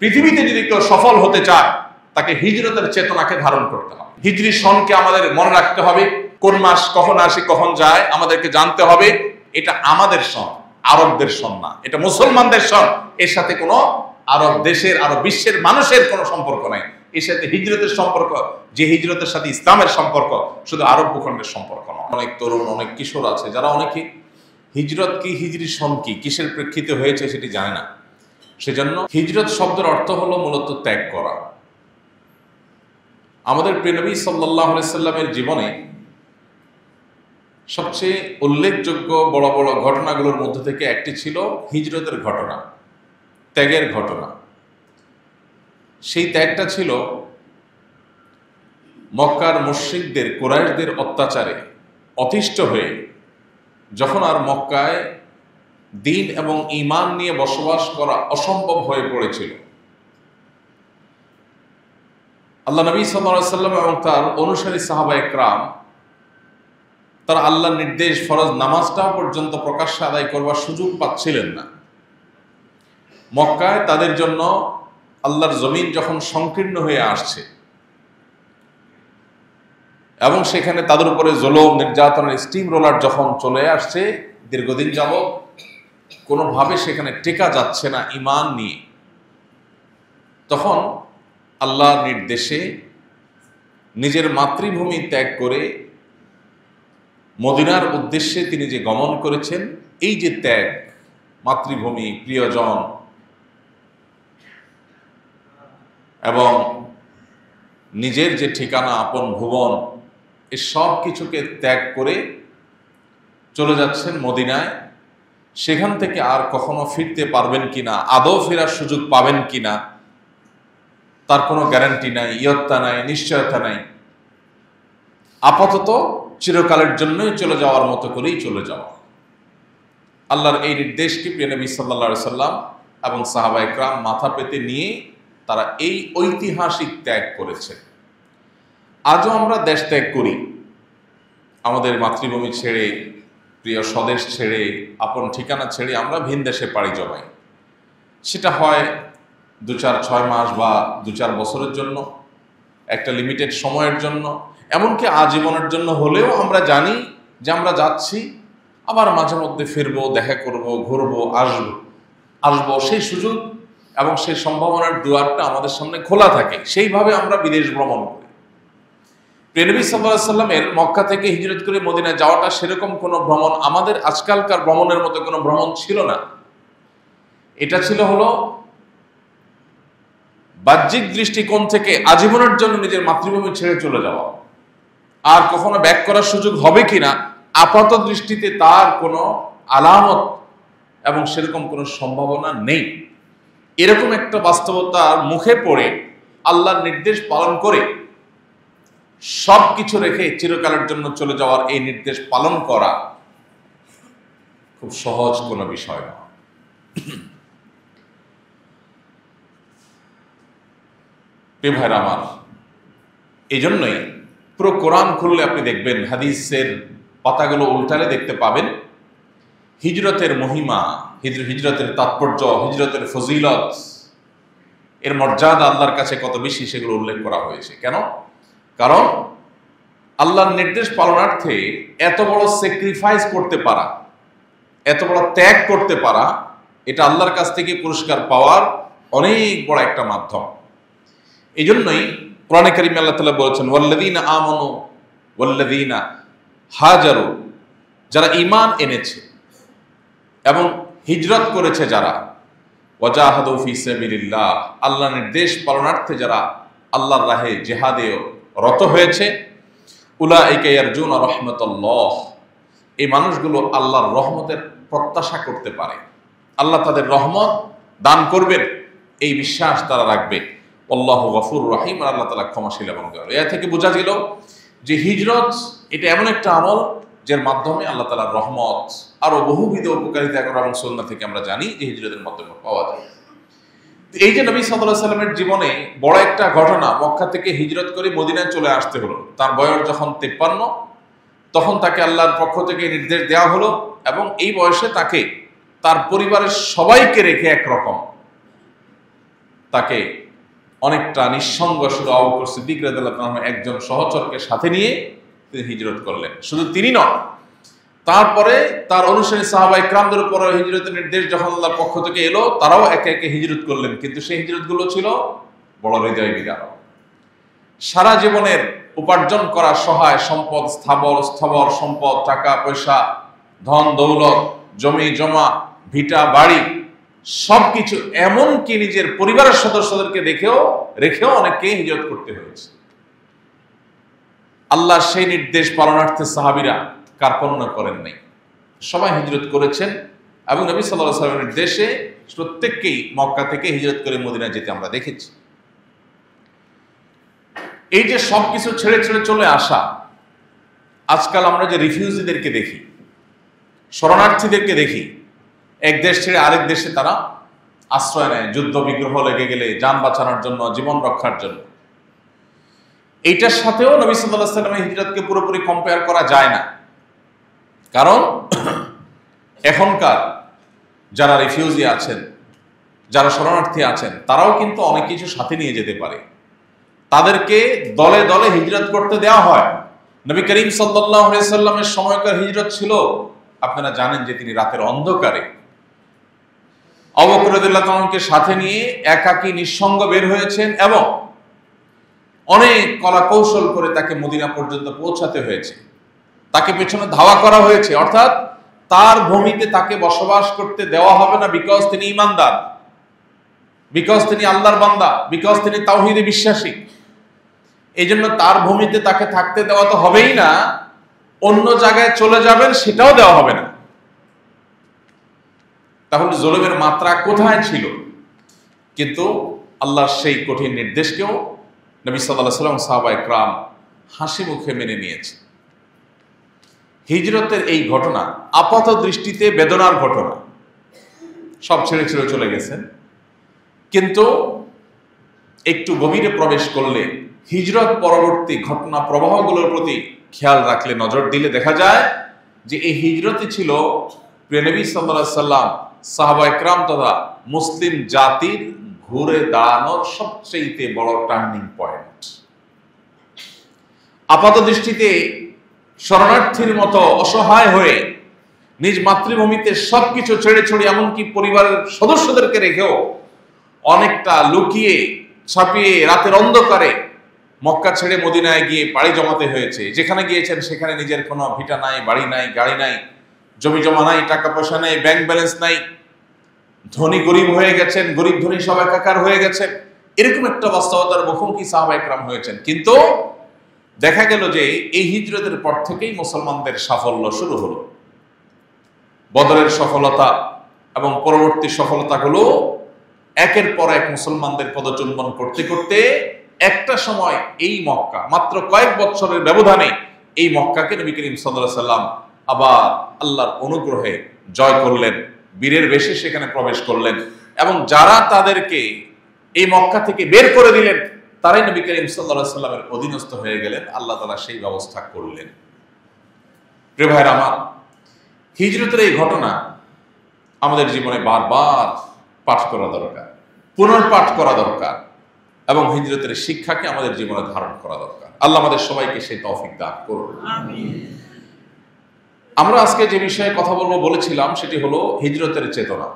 পৃথিবীতে যদি কেউ সফল হতে চায় তাকে হিজরতের চেতনাকে ধারণ করতে হবে। হিজরি সনকে আমাদের মনে রাখতে হবে, কোন মাস কখন আসে কখন যায় আমাদেরকে জানতে হবে। এটা আমাদের সন, আরবদের সন না, এটা মুসলমানদের সন। এর সাথে কোনো আরব দেশের, আরব বিশ্বের মানুষের কোনো সম্পর্ক নাই। এর সাথে হিজরতের সম্পর্ক, যে হিজরতের সাথে ইসলামের সম্পর্ক, শুধু আরব ভূখণ্ডের সম্পর্ক নয়। অনেক তরুণ, অনেক কিশোর আছে যারা অনেকে হিজরত কি, হিজরি সন কি, কিসের প্রেক্ষিতে হয়েছে সেটি জানে না। সেজন্য হিজরত শব্দের অর্থ হলো মূলত ত্যাগ করা। আমাদের প্রিয় নবী সাল্লাল্লাহু আলাইহি সাল্লামের জীবনে সবচেয়ে উল্লেখযোগ্য বড় বড় ঘটনাগুলোর মধ্যে থেকে একটি ছিল হিজরতের ঘটনা, ত্যাগের ঘটনা। সেই ত্যাগটা ছিল মক্কার মুশরিকদের, কুরাইশদের অত্যাচারে অতিষ্ঠ হয়ে যখন আর মক্কায় দ্বীন এবং ঈমান নিয়ে বসবাস করা অসম্ভব হয়ে পড়েছিল, আল্লাহ নবী সাল্লাল্লাহু আলাইহি সাল্লাম এবং তার অনুসারী সাহাবা একরাম তারা আল্লাহর নির্দেশ ফরজ নামাজটা পর্যন্ত প্রকাশ্যে আদায় করবার সুযোগ পাচ্ছিলেন না। মক্কায় তাদের জন্য আল্লাহর জমিন যখন সংকীর্ণ হয়ে আসছে এবং সেখানে তাদের উপরে জুলুম নির্যাতনের স্টিম রোলার যখন চলে আসছে দীর্ঘদিন যাবত, কোনোভাবে সেখানে টেকা যাচ্ছে না ঈমান নিয়ে, তখন আল্লাহর নির্দেশে নিজের মাতৃভূমি ত্যাগ করে মদিনার উদ্দেশ্যে তিনি যে গমন করেছেন, এই যে ত্যাগ, মাতৃভূমি, প্রিয়জন এবং নিজের যে ঠিকানা, আপন ভুবন, এই সব কিছুকে ত্যাগ করে চলে যাচ্ছেন মদিনায়। সেখান থেকে আর কখনো ফিরতে পারবেন কিনা, আদৌ ফেরার সুযোগ পাবেন কিনা, তার কোনো গ্যারান্টি নাই, ইয়ত্তা নাই, নিশ্চয়তা নাই। আপাতত চিরকালের জন্যই চলে যাওয়ার মতো করেই চলে যাওয়া। আল্লাহর এই নির্দেশকে প্রিয় নবী সাল্লাল্লাহু আলাইহি সাল্লাম এবং সাহাবা একরাম মাথা পেতে নিয়ে তারা এই ঐতিহাসিক ত্যাগ করেছে। আজও আমরা দেশ ত্যাগ করি, আমাদের মাতৃভূমি ছেড়ে, প্রিয় স্বদেশ ছেড়ে, আপন ঠিকানা ছেড়ে আমরা ভিন দেশে পাড়ি জমাই। সেটা হয় 2-4-6 মাস বা 2-4 বছরের জন্য, একটা লিমিটেড সময়ের জন্য, এমনকি আজীবনের জন্য হলেও আমরা জানি যে আমরা যাচ্ছি, আবার মাঝে মধ্যে ফিরবো, দেখা করব, ঘুরবো, আসবো। সেই সুযোগ এবং সেই সম্ভাবনার দুয়ারটা আমাদের সামনে খোলা থাকে। সেইভাবে আমরা বিদেশ ভ্রমণ করি। প্রিয় নবী সাল্লাল্লাহু আলাইহি সাল্লামের মক্কা থেকে হিজরত করে মদিনায় যাওয়াটা সেরকম কোনো ভ্রমণ আমাদের আজকালকার ভ্রমণের মতো কোনো ভ্রমণ ছিল না। এটা ছিল হলো বাহ্যিক দৃষ্টিকোণ থেকে আজীবনের জন্য নিজের মাতৃভূমি ছেড়ে চলে যাওয়া। আর কখনো ব্যাক করার সুযোগ হবে কিনা আপাত দৃষ্টিতে তার কোনো আলামত এবং সেরকম কোনো সম্ভাবনা নেই। এরকম একটা বাস্তবতার মুখে পড়ে আল্লাহর নির্দেশ পালন করে সব কিছু রেখে চিরকালের জন্য চলে যাওয়ার এই নির্দেশ পালন করা খুব সহজ কোনো বিষয় না। প্রিয় ভাইরা আমার, এই জন্যই পুরো কোরআন খুললে আপনি দেখবেন, হাদিসের পাতাগুলো উল্টালে দেখতে পাবেন হিজরতের মহিমা, হিজরতের তাৎপর্য, হিজরতের ফজিলত, এর মর্যাদা আল্লাহর কাছে কত বেশি সেগুলো উল্লেখ করা হয়েছে। কেন? কারণ আল্লাহর নির্দেশ পালনার্থে এত বড় স্যাক্রিফাইস করতে পারা, এত বড় ত্যাগ করতে পারা, এটা আল্লাহর কাছ থেকে পুরস্কার পাওয়ার অনেক বড় একটা মাধ্যম। এই জন্যই কোরআনে কারিমে আল্লাহ তাআলা বলেছেন, ওয়াল্লাযীনা আমানু ওয়াল্লাযীনা হাজারু, যারা ঈমান এনেছে এবং হিজরত করেছে যারা, ওয়াজাহাদু ফি সাবিলিল্লাহ, আল্লাহর নির্দেশ পালনার্থে যারা আল্লাহর রাহে জিহাদে রত হয়েছে, উলাইকা ইয়ারজুনা রাহমাতাল্লাহ, এই মানুষগুলো আল্লাহর রহমতের প্রত্যাশা করতে পারে। আল্লাহ তাদের রহমত দান করবেন এই বিশ্বাস তারা রাখবে। আল্লাহু গফুর রহিম, আল্লাহ তাআলা ক্ষমাশীল এবং দয়ালু। এর থেকে বোঝা গেল যে হিজরত এটা এমন একটা আমল যার মাধ্যমে আল্লাহ তাআলার রহমত আরো বহুবিধ উপকারিতা এবং সুন্নাহ থেকে আমরা জানি যে হিজরতের মাধ্যমে পাওয়া যায়। এই যে নবী সাল্লাল্লাহু আলাইহি সাল্লামের জীবনে বড় একটা ঘটনা, মক্কা থেকে হিজরত করে মদিনায় চলে আসতে হলো। তার বয়স যখন 53, তখন তাকে আল্লাহর পক্ষ থেকে নির্দেশ দেওয়া হলো এবং এই বয়সে তাকে তার পরিবারের সবাইকে রেখে একরকম তাকে অনেকটা নিঃসঙ্গ শুধু আবু বকর সিদ্দিক রাদিয়াল্লাহু আনহু একজন সহচরকে সাথে নিয়ে তিনি হিজরত করলেন। শুধু তিনি নন, তারপরে তার অনুসারী সাহাবায়ে কেরামদের উপর হিজরতের নির্দেশ যখন আল্লাহর পক্ষ থেকে এলো, তারাও একে একে হিজরত করলেন। কিন্তু সেই হিজরতগুলো ছিল বড় হৃদয় বিদারক। সারা জীবনের উপার্জন করা সহায় সম্পদ, স্থাবর সম্পদ, টাকা পয়সা, ধন দৌলত, জমি জমা, ভিটা বাড়ি, সবকিছু, এমনকি নিজের পরিবারের সদস্যদেরকে রেখেও অনেককে হিজরত করতে হয়েছে। আল্লাহ সেই নির্দেশ পালনার্থে সাহাবীরা কার্পণ্য করেন নাই, সবাই হিজরত করেছেন এবং নবী সাল্লাল্লাহু আলাইহি ওয়াসাল্লামের নির্দেশে প্রত্যেককেই মক্কা থেকে হিজরত করে মদিনায় যেতে আমরা দেখেছি। এই যে সবকিছু ছেড়ে ছেড়ে চলে আসা, আজকাল আমরা যে রিফিউজিদেরকে দেখি, শরণার্থীদেরকে দেখি, এক দেশ ছেড়ে আরেক দেশে তারা আশ্রয় নেয় যুদ্ধ বিগ্রহ লেগে গেলে, যান বাঁচানোর জন্য, জীবন রক্ষার জন্য। এইটার সাথেও নবী সাল্লাল্লাহু আলাইহি ওয়াসাল্লামের হিজরতকে পুরোপুরি কম্পেয়ার করা যায় না। কারণ এখনকার যারা রিফিউজি আছেন, যারা শরণার্থী আছেন, তারাও কিন্তু অনেক কিছু সাথে নিয়ে যেতে পারে। তাদেরকে দলে দলে হিজরত করতে দেওয়া হয়। নবী করিম সাল্লাল্লাহু আলাইহি ওয়াসাল্লামের সময়কার হিজরত ছিল, আপনারা জানেন যে তিনি রাতের অন্ধকারে আবু বকর রাদিয়াল্লাহু আনহুকে সাথে নিয়ে একাকী নিঃসঙ্গ বের হয়েছেন এবং অনেক কলা কৌশল করে তাকে মদিনা পর্যন্ত পৌঁছাতে হয়েছে। তাকে পেছনে ধাওয়া করা হয়েছে, অর্থাৎ তার ভূমিতে তাকে বসবাস করতে দেওয়া হবে না, বিকজ তিনি ঈমানদার, বিকজ তিনি আল্লাহর বান্দা, বিকজ তিনি তাওহীদে বিশ্বাসী। এই জন্য তার ভূমিতে তাকে থাকতে দেওয়া তো হবেই না, অন্য জায়গায় চলে যাবেন সেটাও দেওয়া হবে না। তাহলে জুলুমের মাত্রা কোথায় ছিল? কিন্তু আল্লাহর সেই কঠিন নির্দেশকেও নবী সাল্লাল্লাহু আলাইহি ওয়াসাল্লাম সাহাবায়ে কেরাম হাসি মুখে মেনে নিয়েছে। হিজরতের এই ঘটনা আপাত দৃষ্টিতে বেদনার ঘটনা, সব ছেড়ে ছেড়ে চলে গেছেন, কিন্তু একটু গভীরে প্রবেশ করলে, হিজরত পরবর্তী ঘটনা প্রবাহগুলোর প্রতি খেয়াল রাখলে, নজর দিলে দেখা যায় যে এই হিজরতই ছিল প্রিয় নবী সাল্লাল্লাহু আলাইহি ওয়াসাল্লাম, সাহাবায়ে কেরাম তথা মুসলিম জাতির ঘুরে দাঁড়ানোর সবচেয়ে বড় টার্নিং পয়েন্ট। আপাত দৃষ্টিতে শরণার্থীর মতো অসহায় হয়ে নিজ মাতৃভূমিতে সবকিছু ছেড়ে ছড়িয়ে, এমনকি পরিবারের সদস্যদেরকে রেখেও অনেকটা লুকিয়ে ছাপিয়ে রাতের অন্ধকারে মক্কা ছেড়ে মদিনায় গিয়ে পাড়ি জমাতে হয়েছে। যেখানে গিয়েছেন সেখানে নিজের কোনো ভিটা নাই, বাড়ি নাই, গাড়ি নাই, জমি জমা নাই, টাকা পয়সা নাই, ব্যাংক ব্যালেন্স নাই, ধনী গরিব হয়ে গেছেন, গরিব ধনী সব একাকার হয়ে গেছেন। এরকম একটা বাস্তবতার মুখোমুখি সাহাবায়ে কেরাম হয়েছেন। কিন্তু দেখা গেল যে এই হিজরতের পর থেকেই মুসলমানদের সাফল্য শুরু হলো। বদরের সফলতা এবং পরবর্তী সফলতাগুলো একের পর এক মুসলমানদের পদচুম্বন করতে করতে একটা সময় এই মক্কা, মাত্র কয়েক বছরের ব্যবধানে এই মক্কাকে নবী করিম সাল্লাল্লাহু আলাইহি ওয়াসাল্লাম আবার আল্লাহর অনুগ্রহে জয় করলেন, বীরের বেশে সেখানে প্রবেশ করলেন এবং যারা তাদেরকে এই মক্কা থেকে বের করে দিলেন তারাই নবী করিম সাল্লাল্লাহু আলাইহি ওয়াসাল্লামের অধীনস্থ হয়ে গেলেন। আল্লাহ তাআলা সেই ব্যবস্থা করলেন। প্রিয় ভাইরা আমার, হিজরতের এই ঘটনা আমাদের জীবনে বারবার পাঠ করা দরকার, পুনর্পাঠ করা দরকার এবং হিজরতের শিক্ষাকে আমাদের জীবনে ধারণ করা দরকার। আল্লাহ আমাদের সবাইকে সেই তৌফিক দান করুন। আমিন। আমরা আজকে যে বিষয়ে কথা বলেছিলাম সেটি হলো হিজরতের চেতনা।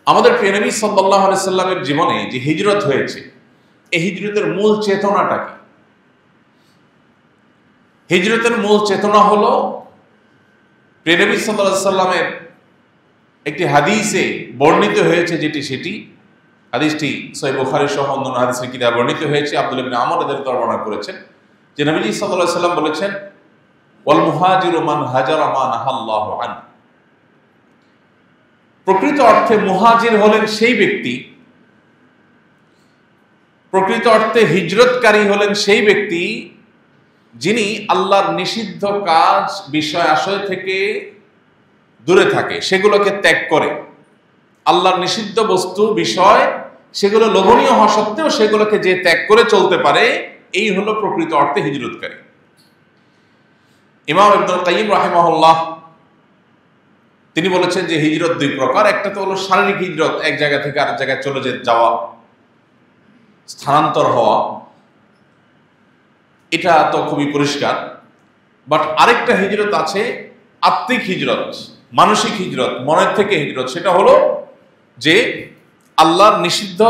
আমাদের প্রিয় নবী সাল্লাল্লাহু আলাইহি ওয়াসাল্লামের জীবনে যে হিজরত হয়েছে, এই হিজরতের মূল চেতনাটা কি? হিজরতের মূল চেতনা হলো প্রিয় নবী সাল্লাল্লাহু আলাইহি ওয়াসাল্লামের একটি হাদিসে বর্ণিত হয়েছে, সেটি হাদিসটি সহিহ বুখারী সহ অন্যান্য হাদিসের কিতাবে বর্ণিত হয়েছে। আব্দুল্লাহ ইবনে আমর রাদিয়াল্লাহু আনহু বর্ণনা করেছেন যে নবীজি সাল্লাল্লাহু আলাইহি ওয়াসাল্লাম বলেছেন, ওয়াল মুহাজিরু মান হাজারা মা নাহাল্লাহু আনহু। প্রকৃত অর্থে মুহাজির হলেন সেই ব্যক্তি, প্রকৃত অর্থে হিজরতকারী হলেন সেই ব্যক্তি যিনি আল্লাহর নিষিদ্ধ কাজ, বিষয় আশয় থেকে দূরে থাকে, সেগুলোকে ত্যাগ করে। আল্লাহর নিষিদ্ধ বস্তু, বিষয়, সেগুলো লোভনীয় হওয়া সত্ত্বেও সেগুলোকে যে ত্যাগ করে চলতে পারে, এই হলো প্রকৃত অর্থে হিজরতকারী। ইমাম ইবনুল কাইয়িম রাহিমাহুল্লাহ তিনি বলেছেন যে হিজরত দুই প্রকার, একটা তো হলো শারীরিক হিজরত, এক জায়গা থেকে আরেক জায়গায় চলে যাওয়া, স্থানান্তর হওয়া, এটা তো খুবই পরিষ্কার। বাট আরেকটা হিজরত আছে আত্মিক হিজরত, মানসিক হিজরত, মনের থেকে হিজরত। সেটা হলো যে আল্লাহর নিষিদ্ধ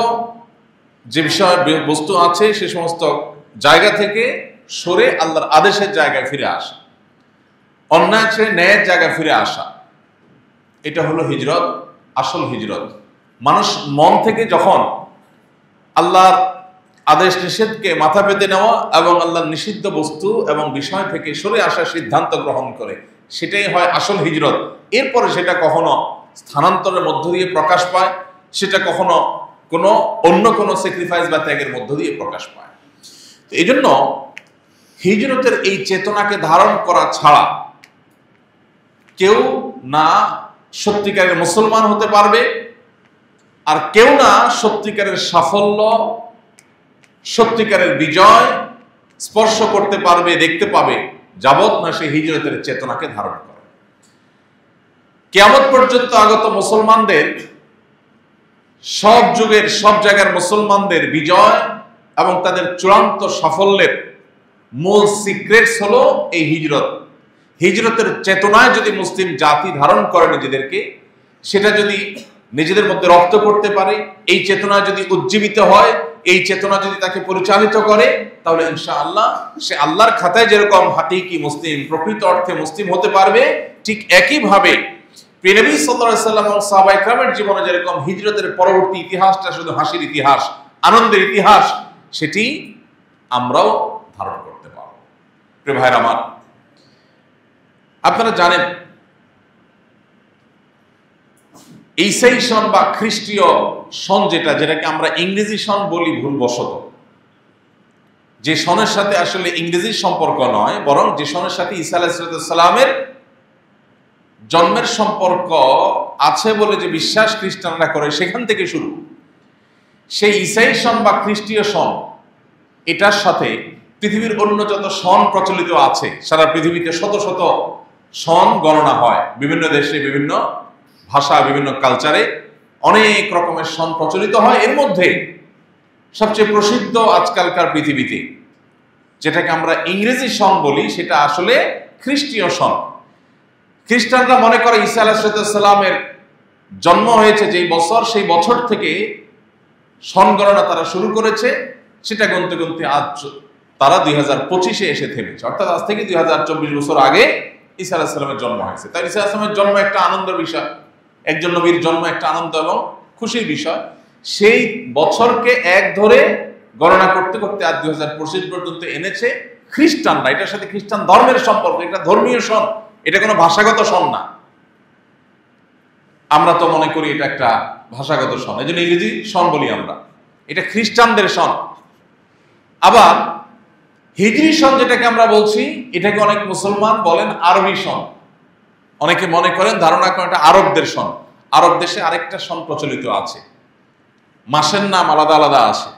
যে বিষয় বস্তু আছে সে সমস্ত জায়গা থেকে সরে আল্লাহর আদেশের জায়গায় ফিরে আসা, অন্যায় ছেড়ে ন্যায়ের জায়গায় ফিরে আসা, এটা হলো হিজরত, আসল হিজরত। মানুষ মন থেকে যখন আল্লাহর আদেশ নিষেধকে মাথা পেতে নেওয়া এবং আল্লাহর নিষিদ্ধ বস্তু এবং বিষয় থেকে সরে আসার সিদ্ধান্ত গ্রহণ করে, সেটাই হয় আসল হিজরত। এরপরে সেটা কখনো স্থানান্তরের মধ্য দিয়ে প্রকাশ পায়, সেটা কখনো অন্য কোনো স্যাক্রিফাইস বা ত্যাগের মধ্য দিয়ে প্রকাশ পায়। তো এই জন্য হিজরতের এই চেতনাকে ধারণ করা ছাড়া কেউ না সত্যিকারের মুসলমান হতে পারবে, আর কেউ না সত্যিকারের সাফল্য, সত্যিকারের বিজয় স্পর্শ করতে পারবে, দেখতে পাবে, যাবত না সে হিজরতের চেতনাকে ধারণ করে। কিয়ামত পর্যন্ত আগত মুসলমানদের, সব যুগের সব জায়গার মুসলমানদের বিজয় এবং তাদের চূড়ান্ত সাফল্যের মূল সিক্রেটস হলো এই হিজরত। হিজরতের চেতনায় যদি মুসলিম জাতি ধারণ করে নিজেদেরকে, সেটা যদি নিজেদের মধ্যে রপ্ত করতে পারে, এই চেতনা যদি উজ্জীবিত হয়, এই চেতনা যদি তাকে পরিচালিত করে, তাহলে ইনশাআল্লাহ সে আল্লাহর খাতায় যেরকম হাকিকি মুসলিম, প্রকৃত অর্থে মুসলিম হতে পারবে, ঠিক একইভাবে প্রিয় নবী সাল্লাল্লাহু আলাইহি ওয়াসাল্লাম এবং সাহাবায়ে কেরামের জীবনে যেরকম হিজরতের পরবর্তী ইতিহাসটা শুধু হাসির ইতিহাস, আনন্দের ইতিহাস, সেটি আমরাও ধারণ করতে পারব। প্রিয় ভাইরা আমার, আপনারা জানেন ঈসাই সন বা খ্রিস্টীয় সন, যেটাকে আমরা ইংরেজি সন বলি ভুলবশত, যে সনের সাথে আসলে ইংরেজির সম্পর্ক নয়, বরং যে সনের সাথে ঈসা আলাইহিস সালামের জন্মের সম্পর্ক আছে বলে যে বিশ্বাস খ্রিস্টানরা করে, সেখান থেকে শুরু। সেই ঈসাই সন বা খ্রিস্টীয় সন, এটার সাথে পৃথিবীর অন্য যত সন প্রচলিত আছে, সারা পৃথিবীতে শত শত সন গণনা হয়, বিভিন্ন দেশে, বিভিন্ন ভাষা, বিভিন্ন কালচারে অনেক রকমের সন প্রচলিত হয়। এর মধ্যে সবচেয়ে প্রসিদ্ধ আজকালকার পৃথিবীতে যেটাকে আমরা ইংরেজি সন বলি, সেটা আসলে খ্রিস্টীয় সন। খ্রিস্টানরা মনে করে ঈসা আলাইহিস সালামের জন্ম হয়েছে যেই বছর, সেই বছর থেকে সন গণনা তারা শুরু করেছে। সেটা গুনতে গুনতে আজ তারা 2025-এ এসে থেমেছে, অর্থাৎ আজ থেকে 2024 বছর আগে ঈসা আলাইহিস সালামের জন্ম হয়েছে। তাই ঈসা আলাইহিস সালামের জন্ম একটা আনন্দের বিষয়, একজন নবীর জন্ম একটা আনন্দ এবং খুশির বিষয়। সেই বছরকে এক ধরে গণনা করতে করতে আজ 2025 পর্যন্ত এনেছে খ্রিস্টানরা। এটার সাথে খ্রিস্টান ধর্মের সম্পর্ক, এটা ধর্মীয় সন, এটা কোনো ভাষাগত সন না। আমরা তো মনে করি এটা একটা ভাষাগত সন, এই জন্য ইংরেজি সন বলি আমরা। এটা খ্রিস্টানদের সন। আবার হিজরি সন যেটাকে আমরা বলছি, এটাকে অনেক মুসলমান বলেন আরবি সন। অনেকে মনে করেন, ধারণা করেন এটা আরবদের সন। আরব দেশে আরেকটা সন প্রচলিত আছে, মাসের নাম আলাদা আলাদা আছে,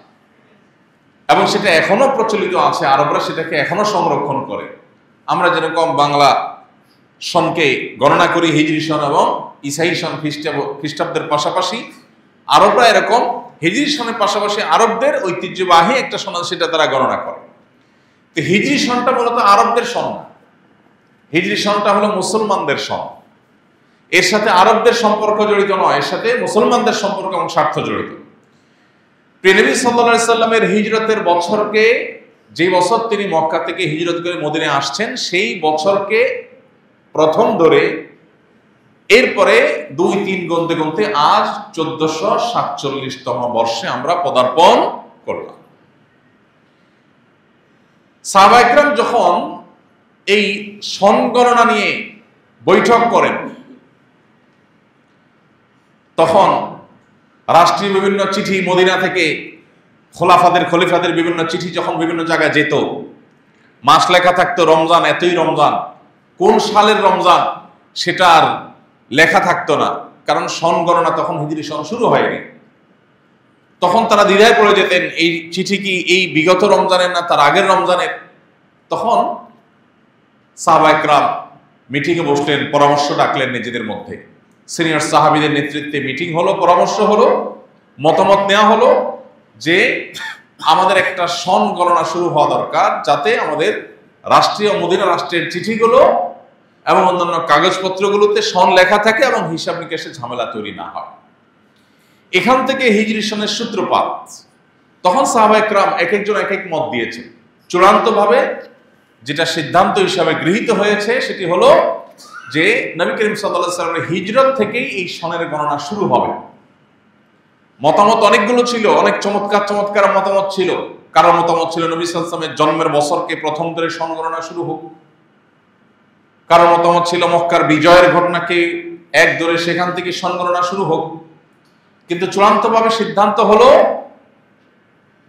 এবং সেটা এখনো প্রচলিত আছে। আরবরা সেটাকে এখনো সংরক্ষণ করে। আমরা যেরকম বাংলা সনকে গণনা করি হিজরি সন এবং ঈসাই সন খ্রিস্টাব্দের পাশাপাশি, আরবরা এরকম হিজরি সনের পাশাপাশি আরবদের ঐতিহ্যবাহী একটা সন, সেটা তারা গণনা করে। তো হিজরি সনটা মূলত আরবদের সন না, হিজরি সনটা হলো মুসলমানদের সন। এর সাথে আরবদের সম্পর্ক জড়িত নয়, এর সাথে মুসলমানদের সম্পর্ক এবং স্বার্থ জড়িত। প্রিয় নবী সাল্লাল্লাহু আলাইহি সাল্লামের হিজরতের বছরকে, যে বছর তিনি মক্কা থেকে হিজরত করে মদিনায় আসছেন, সেই বছরকে প্রথম ধরে এরপরে 2-3 গুনতে গুনতে আজ 1447তম বর্ষে আমরা পদার্পণ করলাম। সাহাবায়ে কেরাম যখন এই সন গণনা নিয়ে বৈঠক করেন, তখন রাষ্ট্রীয় বিভিন্ন চিঠি, মদিনা থেকে খলিফাদের বিভিন্ন চিঠি যখন বিভিন্ন জায়গায় যেত, মাস লেখা থাকতো রমজান, এতই রমজান, কোন সালের রমজান সেটা আর লেখা থাকতো না, কারণ সন গণনা তখন হিজরি সন শুরু হয়নি। তখন তারা দ্বিধায় পড়ে যেতেন, এই চিঠি কি এই বিগত রমজানের না তার আগের রমজানের। তখন সাহাবায়ে কেরাম মিটিংয়ে বসলেন, পরামর্শ ডাকলেন নিজেদের মধ্যে। সিনিয়র সাহাবীদের নেতৃত্বে মিটিং হলো, পরামর্শ হলো, মতামত নেওয়া হলো যে আমাদের একটা সন গণনা শুরু হওয়া দরকার, যাতে আমাদের রাষ্ট্রীয় মদিনা রাষ্ট্রের চিঠিগুলো এবং অন্যান্য কাগজপত্রগুলোতে সন লেখা থাকে এবং হিসাব নিকাশে ঝামেলা তৈরি না হয়। এখান থেকে হিজরি সনের সূত্রপাত। তখন সাহাবায়ে কেরাম এক একজন এক এক মত দিয়েছে। চূড়ান্তভাবে যেটা সিদ্ধান্ত হিসাবে গৃহীত হয়েছে সেটি হলো যে নবী করিম সাল্লাল্লাহু আলাইহি ওয়াসাল্লামের হিজরত থেকেই এই সনের গণনা শুরু হবে। মতামত অনেকগুলো ছিল, অনেক চমৎকার চমৎকার মতামত ছিল। কারো মতামত ছিল নবী সাল্লাল্লাহু আলাইহি ওয়াসাল্লামের জন্মের বছরকে প্রথম ধরে সন গণনা শুরু হোক। কারো মতামত ছিল মক্কার বিজয়ের ঘটনাকে এক ধরে সেখান থেকে সন গণনা শুরু হোক। কিন্তু চূড়ান্তভাবে সিদ্ধান্ত হলো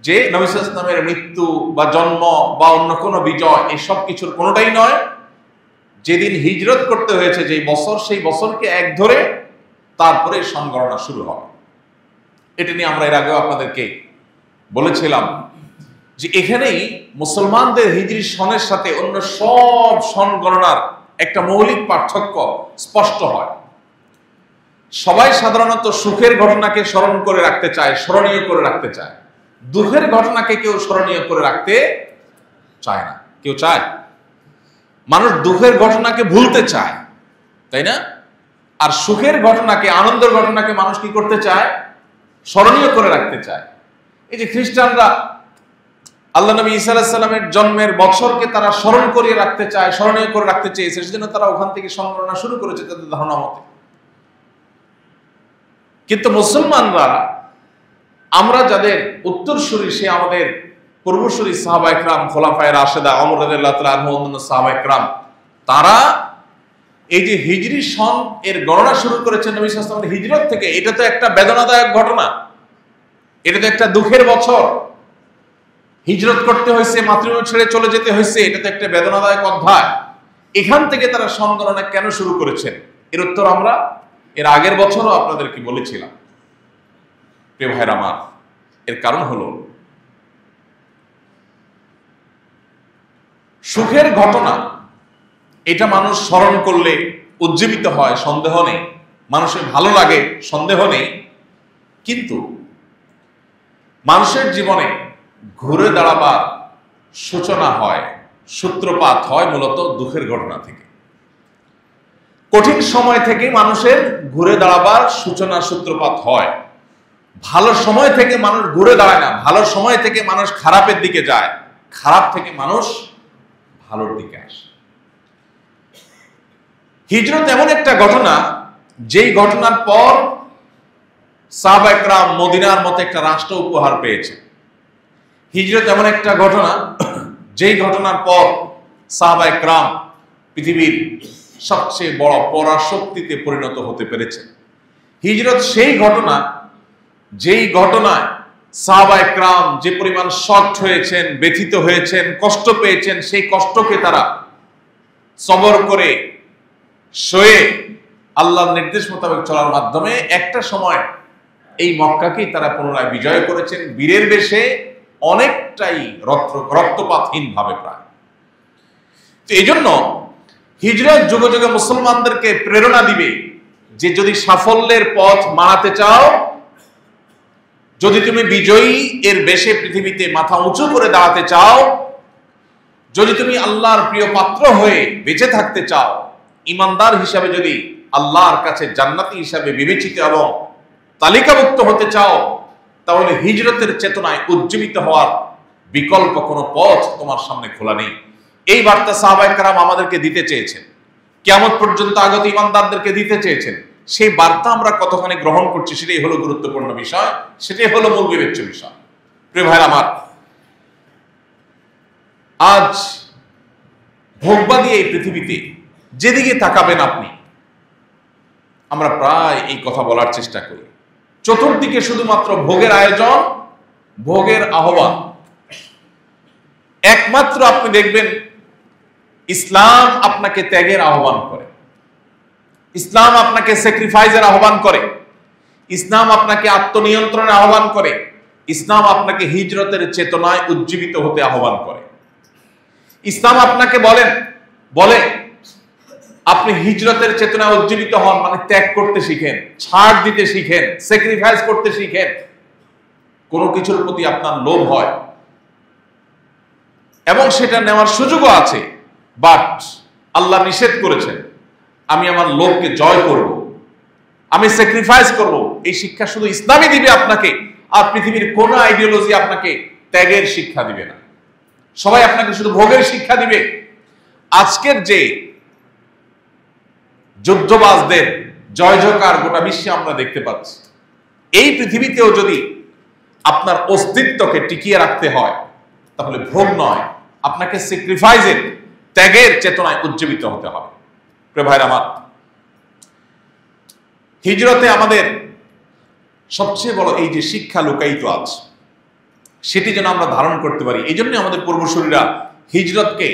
যে নবী সাল্লাল্লাহু আলাইহি ওয়াসাল্লামের মৃত্যু বা জন্ম বা অন্য কোনো বিজয় এসব কিছুর কোনোটাই নয়। যেদিন হিজরত করতে হয়েছে যেই বছর, সেই বছরকে এক ধরে তারপরে সন গণনা শুরু হবে। এটা নিয়ে আমরা এর আগেও আপনাদেরকে বলেছিলাম যে এখানেই মুসলমানদের হিজরি সনের সাথে অন্য সব সন গণনার একটা মৌলিক পার্থক্য স্পষ্ট হয়। সবাই সাধারণত সুখের ঘটনাকে স্মরণ করে রাখতে চায়, স্মরণীয় করে রাখতে চায়। দুঃখের ঘটনাকে কেউ স্মরণীয় করে রাখতে চায় না। কেউ চায়? মানুষ দুঃখের ঘটনাকে ভুলতে চায়, তাই না? আর সুখের ঘটনাকে, আনন্দের ঘটনাকে মানুষ কি করতে চায়? স্মরণীয় করে রাখতে চায়। এই যে খ্রিস্টানরা আল্লাহ নবী ঈসা আলাইহিস সালামের জন্মের বছরকে তারা স্মরণ করিয়ে রাখতে চায়, স্মরণীয় করে রাখতে চেয়েছে, সেজন্য তারা ওখান থেকে সংগণনা শুরু করেছে তাদের ধারণা মতে। কিন্তু মুসলমানরা, আমরা যাদের উত্তরসূরি, সে আমাদের পূর্বসূরি সাহাবায়ে কেরাম, খোলাফায়ে রাশেদা, ওমর রাদিয়াল্লাহু তাআলা আনহু, অন্যান্য সাহাবায়ে কেরাম, তারা এই যে হিজরি সন এর গণনা শুরু করেছেন নবী সাল্লাল্লাহু আলাইহি ওয়াসাল্লামের হিজরত থেকে। এটা তো একটা বেদনাদায়ক ঘটনা, এটা তো একটা দুঃখের বছর। হিজরত করতে হয়েছে, মাতৃভূমি ছেড়ে চলে যেতে হয়েছে, এটা তো একটা বেদনাদায়ক অধ্যায়। এখান থেকে তারা সন গণনা কেন শুরু করেছেন, এর উত্তর আমরা এর আগের বছরও আপনাদেরকে বলেছিলাম। প্রিয় ভাইরা আমার, এর কারণ হলো সুখের ঘটনা, এটা মানুষ স্মরণ করলে উজ্জীবিত হয়, সন্দেহ নেই। মানুষের ভালো লাগে, সন্দেহ নেই। কিন্তু মানুষের জীবনে ঘুরে দাঁড়াবার সূচনা হয়, সূত্রপাত হয় মূলত দুঃখের ঘটনা থেকে। কঠিন সময় থেকে মানুষের ঘুরে দাঁড়াবার সূচনা, সূত্রপাত হয়। ভালো সময় থেকে মানুষ ঘুরে দাঁড়ায় না, ভালো সময় থেকে মানুষ খারাপের দিকে যায়, খারাপ থেকে মানুষ ভালোর দিকে আসে। হিজরত এমন একটা ঘটনা, যেই ঘটনার পর সাহাবায়ে কেরাম মদিনার মতো একটা রাষ্ট্র উপহার পেয়েছে। হিজরত এমন একটা ঘটনা, যেই ঘটনার পর সাহাবায়ে কেরাম পৃথিবীর সবচেয়ে বড় পরাশক্তিতে পরিণত হতে পেরেছে। হিজরত সেই ঘটনা, যেই ঘটনায় সাহাবায়ে কেরাম যে পরিমাণ শক্ট হয়েছেন, ব্যথিত হয়েছেন, কষ্ট পেয়েছেন, সেই কষ্টকে তারা সবর করে সয়ে আল্লাহর নির্দেশ মোতাবেক চলার মাধ্যমে একটা সময় এই মক্কাকেই তারা পুনরায় বিজয় করেছেন, বীরের বেশে, অনেকটাই রক্তপাতহীন ভাবে প্রায়। তো এই জন্য হিজরত যুগে যুগে মুসলমানদেরকে প্রেরণা দিবে যে যদি সাফল্যের পথ মানাতে চাও, যদি তুমি বিজয়ী এর বেশে পৃথিবীতে মাথা উঁচু করে দাঁড়াতে চাও, যদি তুমি আল্লাহর প্রিয় পাত্র হয়ে বেঁচে থাকতে চাও, ইমানদার হিসাবে যদি আল্লাহর কাছে জান্নাতি হিসাবে বিবেচিত এবং তালিকাভুক্ত হতে চাও, তাহলে হিজরতের চেতনায় উজ্জীবিত হওয়ার বিকল্প কোনো পথ তোমার সামনে খোলা নেই। এই বার্তা সাহাবায়ে কেরাম আমাদেরকে দিতে চেয়েছেন, কিয়ামত পর্যন্ত আগত ইমানদারদেরকে দিতে চেয়েছেন। সেই বার্তা আমরা কতখানি গ্রহণ করছি, সেটাই হলো গুরুত্বপূর্ণ বিষয়, সেটাই হলো মূল বিবেচ্য বিষয়। প্রিয় ভাইরা আমার, আজ ভোগবাদী এই পৃথিবীতে যেদিকে তাকাবেন আপনি, আমরা প্রায় এই কথা বলার চেষ্টা করি। চতুর্দিকে শুধুমাত্র ভোগের আয়োজন, ভোগের আহ্বান। একমাত্র আপনি দেখবেন ইসলাম আপনাকে ত্যাগের আহ্বান করে, ইসলাম আপনাকে স্যাক্রিফাইসের আহ্বান করে, ইসলাম আপনাকে আত্মনিয়ন্ত্রণের আহ্বান করে, ইসলাম আপনাকে হিজরতের চেতনায় উজ্জীবিত হতে আহ্বান করে। ইসলাম আপনাকে বলে আপনি হিজরতের চেতনায় উজ্জীবিত হন, মানে ত্যাগ করতে শিখেন, ছাড় দিতে শিখেন, স্যাক্রিফাইস করতে শিখেন। কোনো কিছুর প্রতি আপনার লোভ হয় এবং সেটা নেওয়ার সুযোগও আছে, বাট আল্লাহ নিষেধ করেছেন আমি আমার লোভকে জয় করব, আমি স্যাক্রিফাইস করব। এই শিক্ষা শুধু ইসলামই দিবে আপনাকে, আর পৃথিবীর কোন আইডিওলজি আপনাকে ত্যাগের শিক্ষা দিবে না। সবাই আপনাকে শুধু ভোগের শিক্ষা দিবে। আজকের যে যুদ্ধবাজদের জয় জয়কার গোটা বিশ্বে আমরা দেখতে পাচ্ছি, এই পৃথিবীতেও যদি আপনার অস্তিত্বকে টিকিয়ে রাখতে হয় তাহলে ভোগ নয়, আপনাকে স্যাক্রিফাইসের, ত্যাগের চেতনায় উজ্জীবিত হতে হবে। প্রিয় ভাইরা আমার, হিজরতে আমাদের সবচেয়ে বড় এই যে শিক্ষা লুকায়িত আছে, সেটি যেন আমরা ধারণ করতে পারি। এই জন্য আমাদের পূর্বসূরীরা হিজরতকে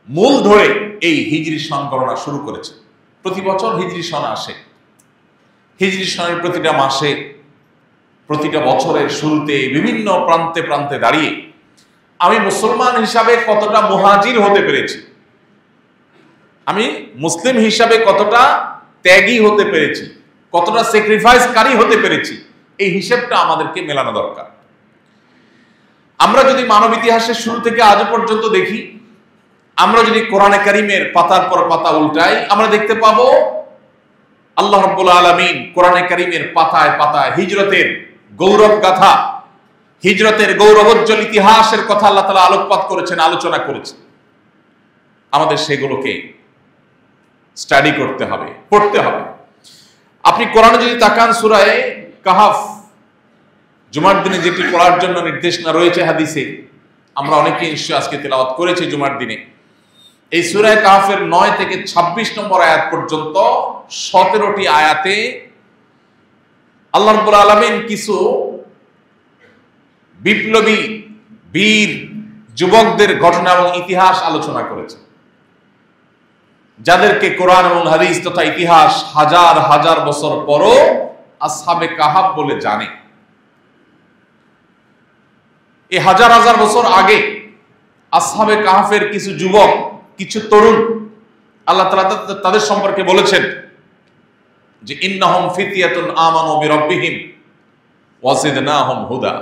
মূল ধরে এই হিজরি সন গণনা শুরু করেছে। প্রতি বছর হিজরি সন আসে। হিজরি সনের প্রতিটা মাসে, প্রতিটা বছরের শুরুতে বিভিন্ন প্রান্তে প্রান্তে দাঁড়িয়ে আমি মুসলমান হিসাবে কতটা মুহাজির হতে পেরেছি, আমি মুসলিম হিসাবে কতটা ত্যাগী হতে পেরেছি, কতটা স্যাক্রিফাইসকারী হতে পেরেছি, এই হিসেবটা আমাদেরকে মেলানো দরকার। আমরা যদি মানব ইতিহাসের শুরু থেকে আজ পর্যন্ত দেখি, আমরা যদি কোরআনে কারীমের পাতার পর পাতা উল্টাই, আমরা দেখতে পাবো আল্লাহ রাব্বুল আলামিন কোরআনে কারীমের পাতায় পাতায় হিজরতের গৌরব গাথা, হিজরতের গৌরবোজ্জ্বল ইতিহাসের কথা আল্লাহ তাআলা আলোকপাত করেছেন, আলোচনা করেছেন। আমাদের সেগুলোকে স্টাডি করতে হবে, পড়তে হবে। আপনি কোরআনে যদি তাকান, সূরা কাহফ, জুমার দিনে যেটি পড়ার জন্য নির্দেশনা রয়েছে হাদিসে, আমরা অনেকে নিশ্চয় আজকে তেলাওয়াত করেছি জুমার দিনে। এই সূরা কাহফের 9 থেকে 26 নম্বর আয়াত পর্যন্ত 17টি আয়াতে আল্লাহ রাব্বুল আলামিন কিছু বিপ্লবী বীর যুবকদের ঘটনা এবং ইতিহাস আলোচনা করেছে, যাদেরকে কোরআন এবং হাদিস তথা ইতিহাস হাজার হাজার বছর পরও আসহাবে কাহাফ বলে জানে। এই হাজার হাজার বছর আগে আসহাবে কাহাফের কিছু যুবক, কিছু তরুণ, আল্লাহ তাআলা তাদের সম্পর্কে বলেছেন যে ইন্নাহুম ফিতয়াতুন আমানু বিরাব্বিহিম ওয়া জিদনাহুম হুদা।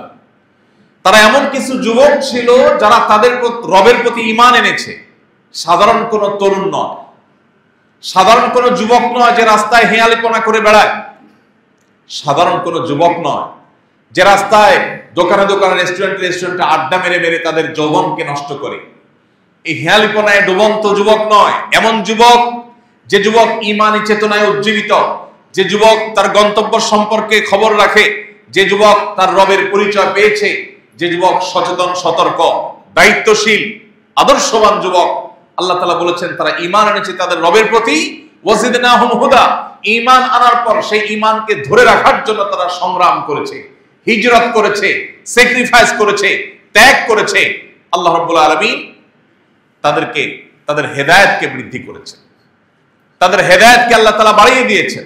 তারা এমন কিছু যুবক ছিল যারা তাদের রবের প্রতি ঈমান এনেছে। সাধারণ কোন তরুণ নয়, সাধারণ কোন যুবক নয় যে রাস্তায় হেয়ালিপনা করে বেড়ায়, সাধারণ কোন যুবক নয় যে রাস্তায় দোকানে দোকানে রেস্টুরেন্টে আড্ডা মেরে মেরে তাদের যৌবনকে নষ্ট করে। এই হেয়ালিপনায় ডুবন্ত যুবক নয়, এমন যুবক যে যুবক ঈমানী চেতনায় উজ্জীবিত, যে যুবক তার গন্তব্য সম্পর্কে খবর রাখে, যে যুবক তার রবের পরিচয় পেয়েছে, যে যুবক সচেতন, সতর্ক, দায়িত্বশীল, আদর্শবান যুবক। আল্লাহ তাআলা বলেছেন তারা ঈমান এনেছে তাদের রবের প্রতি, ওয়াজিদনাহুম হুদা। ঈমান আনার পর সেই ঈমানকে ধরে রাখার জন্য তারা সংগ্রাম করেছে, হিজরত করেছে, স্যাক্রিফাইস করেছে, ত্যাগ করেছে। আল্লাহ রাব্বুল আলামিন তাদেরকে, তাদের হেদায়েতকে বৃদ্ধি করেছেন, তাদের হেদায়েতকে আল্লাহ তাআলা বাড়িয়ে দিয়েছেন।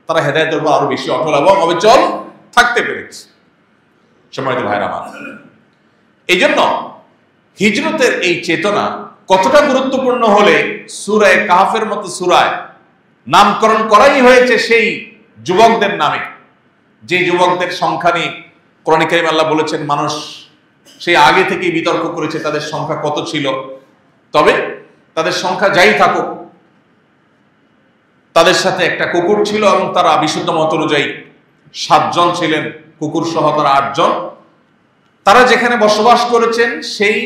তারা হেদায়েতের উপর আরো বেশি অটল এবং অবিচল থাকতে পেরেছে। সম্মানিত ভাইরা আমার, এই জন্য হিজরতের এই চেতনা কতটা গুরুত্বপূর্ণ হলে সূরা কাহফের মতো সূরায় নামকরণ করাই হয়েছে সেই যুবকদের নামে, যে যুবকদের সংখ্যা নিয়ে কোরআনে কারীমে আল্লাহ বলেছেন মানুষ সেই আগে থেকেই বিতর্ক করেছে তাদের সংখ্যা কত ছিল। তবে তাদের সংখ্যা যাই থাকুক, তাদের সাথে একটা কুকুর ছিল এবং তারা বিশুদ্ধ মত অনুযায়ী 7 জন ছিলেন, কুকুর সহ তারা 8 জন। তারা যেখানে বসবাস করেছেন সেই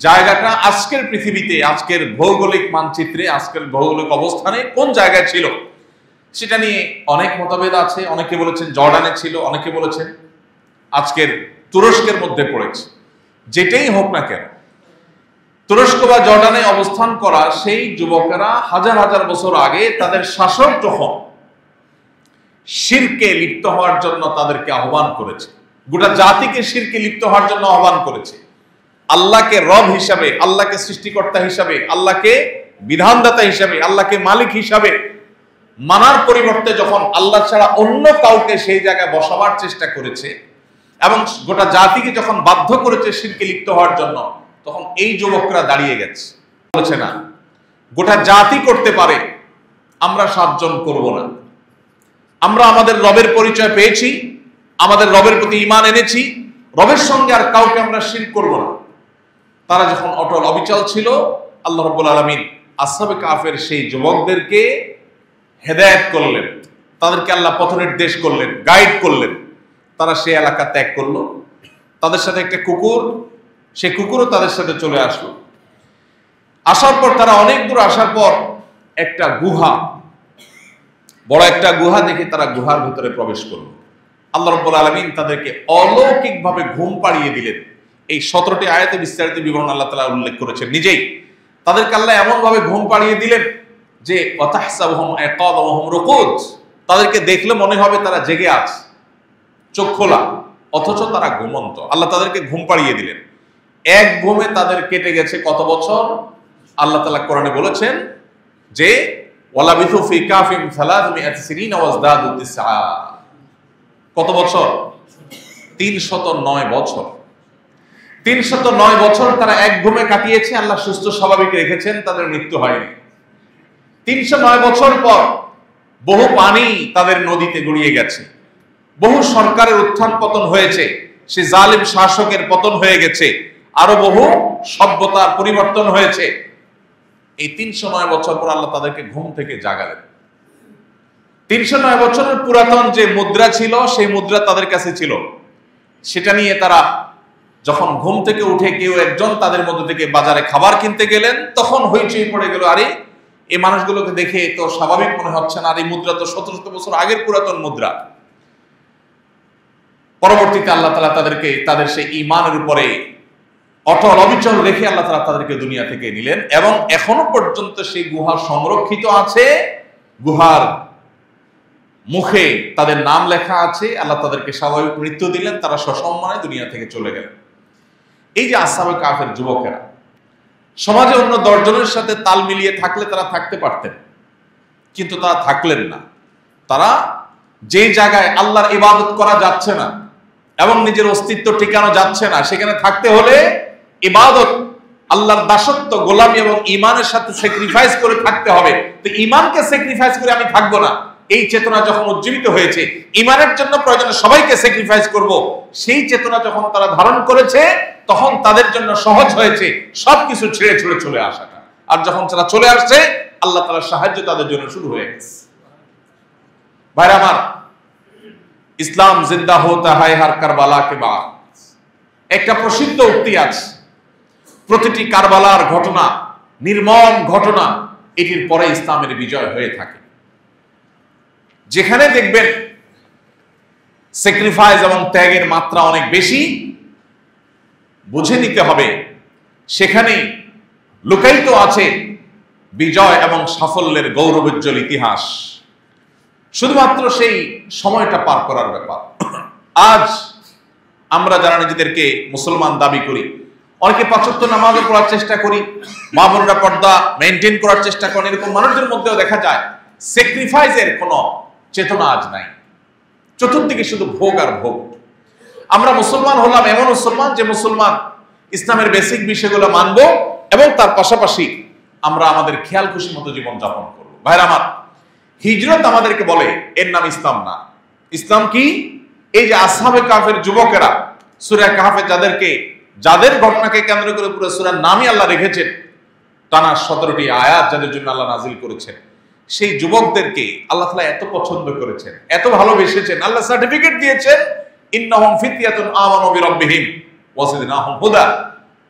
জায়গাটা আজকের পৃথিবীতে, আজকের ভৌগোলিক মানচিত্রে, আজকের ভৌগোলিক অবস্থানে কোন জায়গায় ছিল সেটা নিয়ে অনেক মতভেদ আছে। অনেকে বলেছেন জর্ডানে ছিল, অনেকে বলেছেন আজকের তুরস্কের মধ্যে পড়েছে। যেটাই হোক না কেন, তুরস্ক বা জর্ডানে অবস্থান করা সেই যুবকেরা হাজার হাজার বছর আগে তাদের শাসক যখন শিরকে লিপ্ত হওয়ার জন্য তাদেরকে আহ্বান করেছে, গোটা জাতিকে শিরকে লিপ্ত হওয়ার জন্য আহ্বান করেছে, আল্লাহকে রব হিসাবে, আল্লাহকে সৃষ্টিকর্তা হিসাবে, আল্লাহকে বিধানদাতা হিসাবে, আল্লাহকে মালিক হিসাবে মানার পরিবর্তে যখন আল্লাহ ছাড়া অন্য কাউকে সেই জায়গায় বসাবার চেষ্টা করেছে এবং গোটা জাতিকে যখন বাধ্য করেছে শিরকে লিপ্ত হওয়ার জন্য, তখন এই যুবকরা দাঁড়িয়ে গেছে, বলেছে না গোটা জাতি করতে পারে আমরা 7 জন করব না। আমরা আমাদের রবের পরিচয় পেয়েছি, আমাদের রবের প্রতি ঈমান এনেছি, রবের সঙ্গে আর কাউকে আমরা শিরক করব না। তারা যখন অটল অবিচল ছিল, আল্লাহ রাব্বুল আলামিন আসহাবে কাফের সেই যুবকদেরকে হেদায়েত করলেন, তাদেরকে আল্লাহ পথ নির্দেশ করলেন, গাইড করলেন। তারা সেই এলাকা ত্যাগ করলো। তাদের সাথে একটা কুকুর, সেই কুকুরও তাদের সাথে চলে আসলো। আসার পর তারা অনেক দূর আসার পর একটা গুহা, বড় একটা গুহা দেখে তারা গুহার ভিতরে প্রবেশ করলো। আল্লাহ রাব্বুল আলামিন তাদেরকে অলৌকিকভাবে ঘুম পাড়িয়ে দিলেন। এই 17টি আয়াতে বিস্তারিত বিবরণ আল্লাহ তাআলা উল্লেখ করেছেন নিজেই। তাদেরকে আল্লাহ এমন ভাবে ঘুম পাড়িয়ে দিলেন যে ওয়াতাহসাবুহুম আয়কাযা ওয়া হুম রুকুদ, তাদেরকে দেখলে মনে হবে তারা জেগে আছে, চোখ খোলা, অথচ তারা ঘুমন্ত। আল্লাহ তাদেরকে ঘুম পাড়িয়ে দিলেন। এক ঘুমে তাদের কেটে গেছে কত বছর? আল্লাহ তাআলা কোরআনে বলেছেন যে ওয়ালাবিথু ফি কাফিম 300 সিনিনা ওয়াজদাদু তিসআ। কত বছর? 309 বছর। 309 বছর তারা এক ঘুমে কাটিয়েছে। আল্লাহ সুস্থ স্বাভাবিক রেখেছেন, তাদের মৃত্যু হয়নি। 309 বছর পর বহু পানি তাদের নদীতে গড়িয়ে গেছে, বহু সরকারের উত্থান পতন হয়েছে, সে জালিম শাসকের পতন হয়ে গেছে, আরো বহু সভ্যতার পরিবর্তন হয়েছে। এই 309 বছর পর আল্লাহ তাদেরকে ঘুম থেকে জাগালেন। 309 বছরের পুরাতন যে মুদ্রা ছিল, সেই মুদ্রা তাদের কাছে ছিল। সেটা নিয়ে তারা যখন ঘুম থেকে উঠে কেউ একজন তাদের মধ্যে থেকে বাজারে খাবার কিনতে গেলেন, তখন হইচই পড়ে গেল, আরে এই মানুষগুলোকে দেখে তো স্বাভাবিক মনে হচ্ছে না, আর এই মুদ্রা তো 1700 বছর আগের পুরাতন মুদ্রা। পরবর্তীতে আল্লাহ তাআলা তাদেরকে তাদের সেই ঈমানের উপরে অটল অবিচল রেখে আল্লাহ তাআলা তাদেরকে দুনিয়া থেকে নিলেন, এবং এখনো পর্যন্ত সেই গুহা সংরক্ষিত আছে। গুহার মুখে তাদের নাম লেখা আছে। আল্লাহ তাদেরকে স্বাভাবিক মৃত্যু দিলেন, তারা সসম্মানে দুনিয়া থেকে চলে গেলেন। এই যে আসহাবে কাফের যুবকেরা সমাজে অন্য 10 জনের সাথে তাল মিলিয়ে থাকলে তারা থাকতে পারতেন, কিন্তু তারা থাকলেন না। তারা যে জায়গায় আল্লাহর ইবাদত করা যাচ্ছে না এবং নিজের অস্তিত্ব টিকানো যাচ্ছে না, সেখানে থাকতে হলে ইবাদত, আল্লাহর দাসত্ব, গোলামি এবং ঈমানের সাথে স্যাক্রিফাইস করে থাকতে হবে। তো ঈমানকে স্যাক্রিফাইস করে আমি থাকবো না, এই চেতনা যখন উজ্জীবিত হয়েছে, ঈমানের জন্য প্রয়োজনে সবাইকে স্যাক্রিফাইস করব, সেই চেতনা যখন তারা ধারণ করেছে, তখন তাদের জন্য সহজ হয়েছে সবকিছু ছেড়ে ছুড়ে চলে আসাটা। আর যখন তারা চলে আসছে, আল্লাহ তাআলার সাহায্য তাদের জন্য শুরু হয়ে গেছে। ভাইরা আমার, ইসলাম জিন্দা হোতা হায় হার কারবালা কে বাদ, একটা প্রসিদ্ধ উক্তি আছে। প্রতিটি কারবালার ঘটনা, নির্মম ঘটনা, এটির পরে ইসলামের বিজয় হয়ে থাকে। যেখানে দেখবেন স্যাক্রিফাইস এবং ত্যাগের মাত্রা অনেক বেশি, বুঝে নিতে হবে সেখানেই লুকায়িত আছে বিজয় এবং সাফল্যের গৌরবোজ্জ্বল ইতিহাস। শুধুমাত্র সেই সময়টা পার করার ব্যাপার। আজ আমরা যারা নিজেদেরকে মুসলমান দাবি করি, অনেকে 5 ওয়াক্ত নামাজও পড়ার চেষ্টা করি, মা বোনরা পর্দা মেনটেন করার চেষ্টা করেন, এরকম মানুষদের মধ্যেও দেখা যায় স্যাক্রিফাইসের কোনো চেতনা আজ নাই। চতুর্দিকে শুধু ভোগ আর ভোগ। আমরা মুসলমান হলাম এমন মুসলমান যে মুসলমান ইসলামের বেসিক বিষয়গুলো মানব এবং তার পাশাপাশি আমরা আমাদের খেয়াল খুশি মতো জীবন যাপন করব। ভাইরা আমার, হিজরত আমাদেরকে বলে এর নাম ইসলাম না। ইসলাম কি? এই যে আসহাবে কাফের যুবকেরা, সূরা কাহফে যাদের ঘটনাকে কেন্দ্র করে পুরো সূরার নামই আল্লাহ রেখেছেন, টানা 17টি আয়াত যাদের জন্য আল্লাহ নাজিল করেছেন, সেই যুবকদেরকে আল্লাহ তাআলা এত পছন্দ করেছেন, এত ভালোবেসেছেন, আল্লাহ সার্টিফিকেট দিয়েছেন, ইন্নাহুম ফিতয়াতুন আমানু বিরাব্বিহিম ওয়াজিদনাহুম হুদা।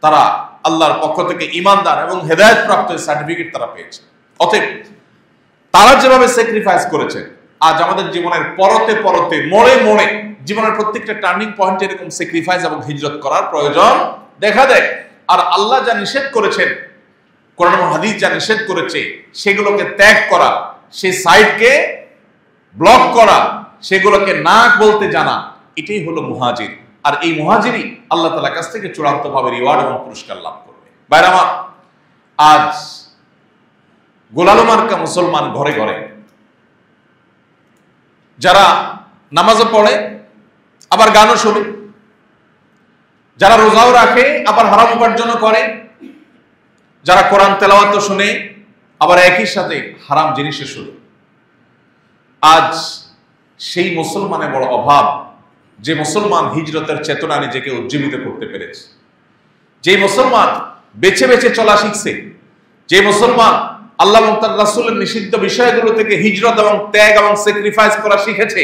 তারা আল্লাহর পক্ষ থেকে ঈমানদার এবং হেদায়েত প্রাপ্ত সার্টিফিকেট তারা পেয়েছে। অতএব তারা যেভাবে স্যাক্রিফাইস করেছে, আজ আমাদের জীবনের পরতে পরতে, মোড়ে মোড়ে, জীবনের প্রত্যেকটা টার্নিং পয়েন্টে এরকম স্যাক্রিফাইস এবং হিজরত করার প্রয়োজন দেখা দেয়। আর আল্লাহ যা নিষেধ করেছেন, কোরআন এবং হাদিস যা নিষেধ করেছে, সেগুলোকে ত্যাগ করা, সেই সাইডকে ব্লক করা, সেগুলোকে না বলতে জানা, এটাই হলো মুহাজির। আর এই মুহাজিরই আল্লাহ তাআলার কাছ থেকে চূড়ান্তভাবে রিওয়ার্ড এবং পুরস্কার লাভ করবে। ভাইরা আমার, আজ গোলালো মার্কা মুসলমান ঘরে ঘরে, যারা নামাজও পড়ে আবার গানও শোনে, যারা রোজাও রাখে আবার হারাম উপার্জনও করে, যারা কোরআন তেলাওয়াতও শুনে আবার একই সাথে হারাম জিনিসও শুনে। আজ সেই মুসলমানের বড় অভাব, যে মুসলমান হিজরতের চেতনা নিজেকে উজ্জীবিত করতে পেরেছে, যে মুসলমান বেছে বেছে চলা শিখছে, যে মুসলমান আল্লাহ এবং তার রাসূলের নিষিদ্ধ বিষয়গুলো থেকে হিজরত এবং ত্যাগ এবং স্যাক্রিফাইস করা শিখেছে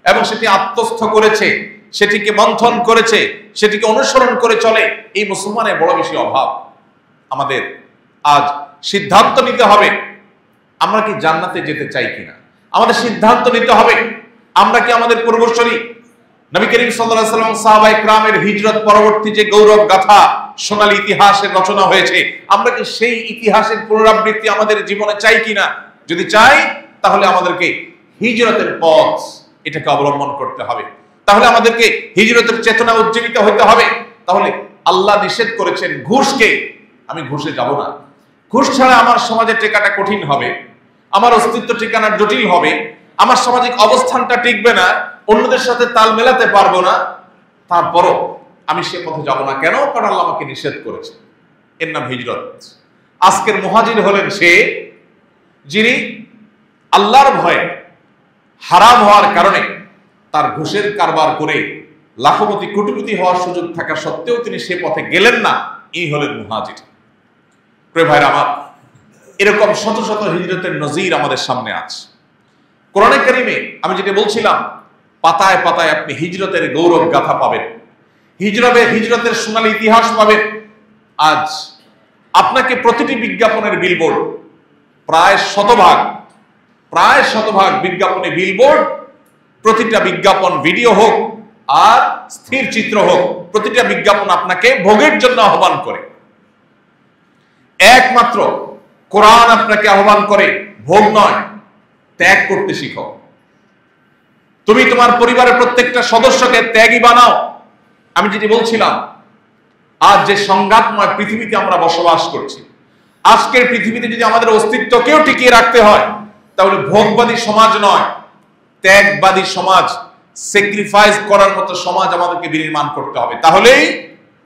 এবং সেটি আত্মস্থ করেছে, সেটিকে মন্থন করেছে, সেটিকে অনুসরণ করে চলে, এই মুসলমানের বড় বেশি অভাব। আমাদের আজ সিদ্ধান্ত নিতে হবে আমরা কি জান্নাতে যেতে চাই কিনা। আমাদের সিদ্ধান্ত নিতে হবে আমরা কি আমাদের পূর্বসূরি নবী করিম সাল্লাল্লাহু আলাইহি ওয়াসাল্লাম সাহাবায়ে কেরামের হিজরত পরবর্তী যে গৌরব গাথা সোনালী ইতিহাসের রচনা হয়েছে, আমরা কি সেই ইতিহাসের পুনরাবৃত্তি আমাদের জীবনে চাই কিনা। যদি চাই তাহলে আমাদেরকে হিজরতের পথ এটাকে অবলম্বন করতে হবে, তাহলে আমাদেরকে হিজরতের চেতনা উজ্জীবিত হতে হবে। তাহলে আল্লাহ নিষেধ করেছেন ঘুষকে, আমি ঘুষে যাব না, ঘুষ ছাড়া আমার সমাজে টেকাটা কঠিন হবে, আমার অস্তিত্ব ঠিকানা জটিল হবে, আমার সামাজিক অবস্থানটা টিকবে না, অন্যদের সাথে তাল মেলাতে পারবো না, তারপরও আমি সে পথে যাব না। কেন? কারণ আল্লাহ আমাকে নিষেধ করেছে। এর নাম হিজরত। আজকের মুহাজির হলেন সে যিনি আল্লাহর ভয়ে হারাম হওয়ার কারণে তার ঘুষের কারবার করে লাখপতি কোটিপতি হওয়ার সুযোগ থাকা সত্ত্বেও তিনি সে পথে গেলেন না, এই হলেন মুহাজির। প্রিয় ভাইরা আমার, এরকম শত শত হিজরতের নজির আমাদের সামনে আছে কোরআনে কারিমে। আমি যেটা বলছিলাম, পাতায় পাতায় আপনি হিজরতের গৌরব গাথা পাবেন, হিজরতের সোনালী ইতিহাস পাবেন। আজ আপনাকে প্রতিটি বিজ্ঞাপনের বিলবোর্ড, প্রায় শতভাগ বিজ্ঞাপনে বিলবোর্ড, প্রতিটা বিজ্ঞাপন ভিডিও হোক আর স্থির চিত্র হোক, প্রতিটা বিজ্ঞাপন আপনাকে ভোগের জন্য আহ্বান করে। একমাত্র কোরআন আপনাকে আহ্বান করে ভোগ নয়, ত্যাগ করতে শিখো। তুমি তোমার পরিবারের প্রত্যেকটা সদস্যকে ত্যাগী বানাও। আমি যেটি বলছিলাম, আজ যে সংঘাতময় পৃথিবীতে আমরা বসবাস করছি, আজকের পৃথিবীতে যদি আমাদের অস্তিত্বকেও টিকিয়ে রাখতে হয়, তাহলে ভোগবাদী সমাজ নয়, ত্যাগবাদী সমাজ, স্যাক্রিফাইস করার মতো সমাজ আমাদেরকে বিনির্মাণ করতে হবে। তাহলেই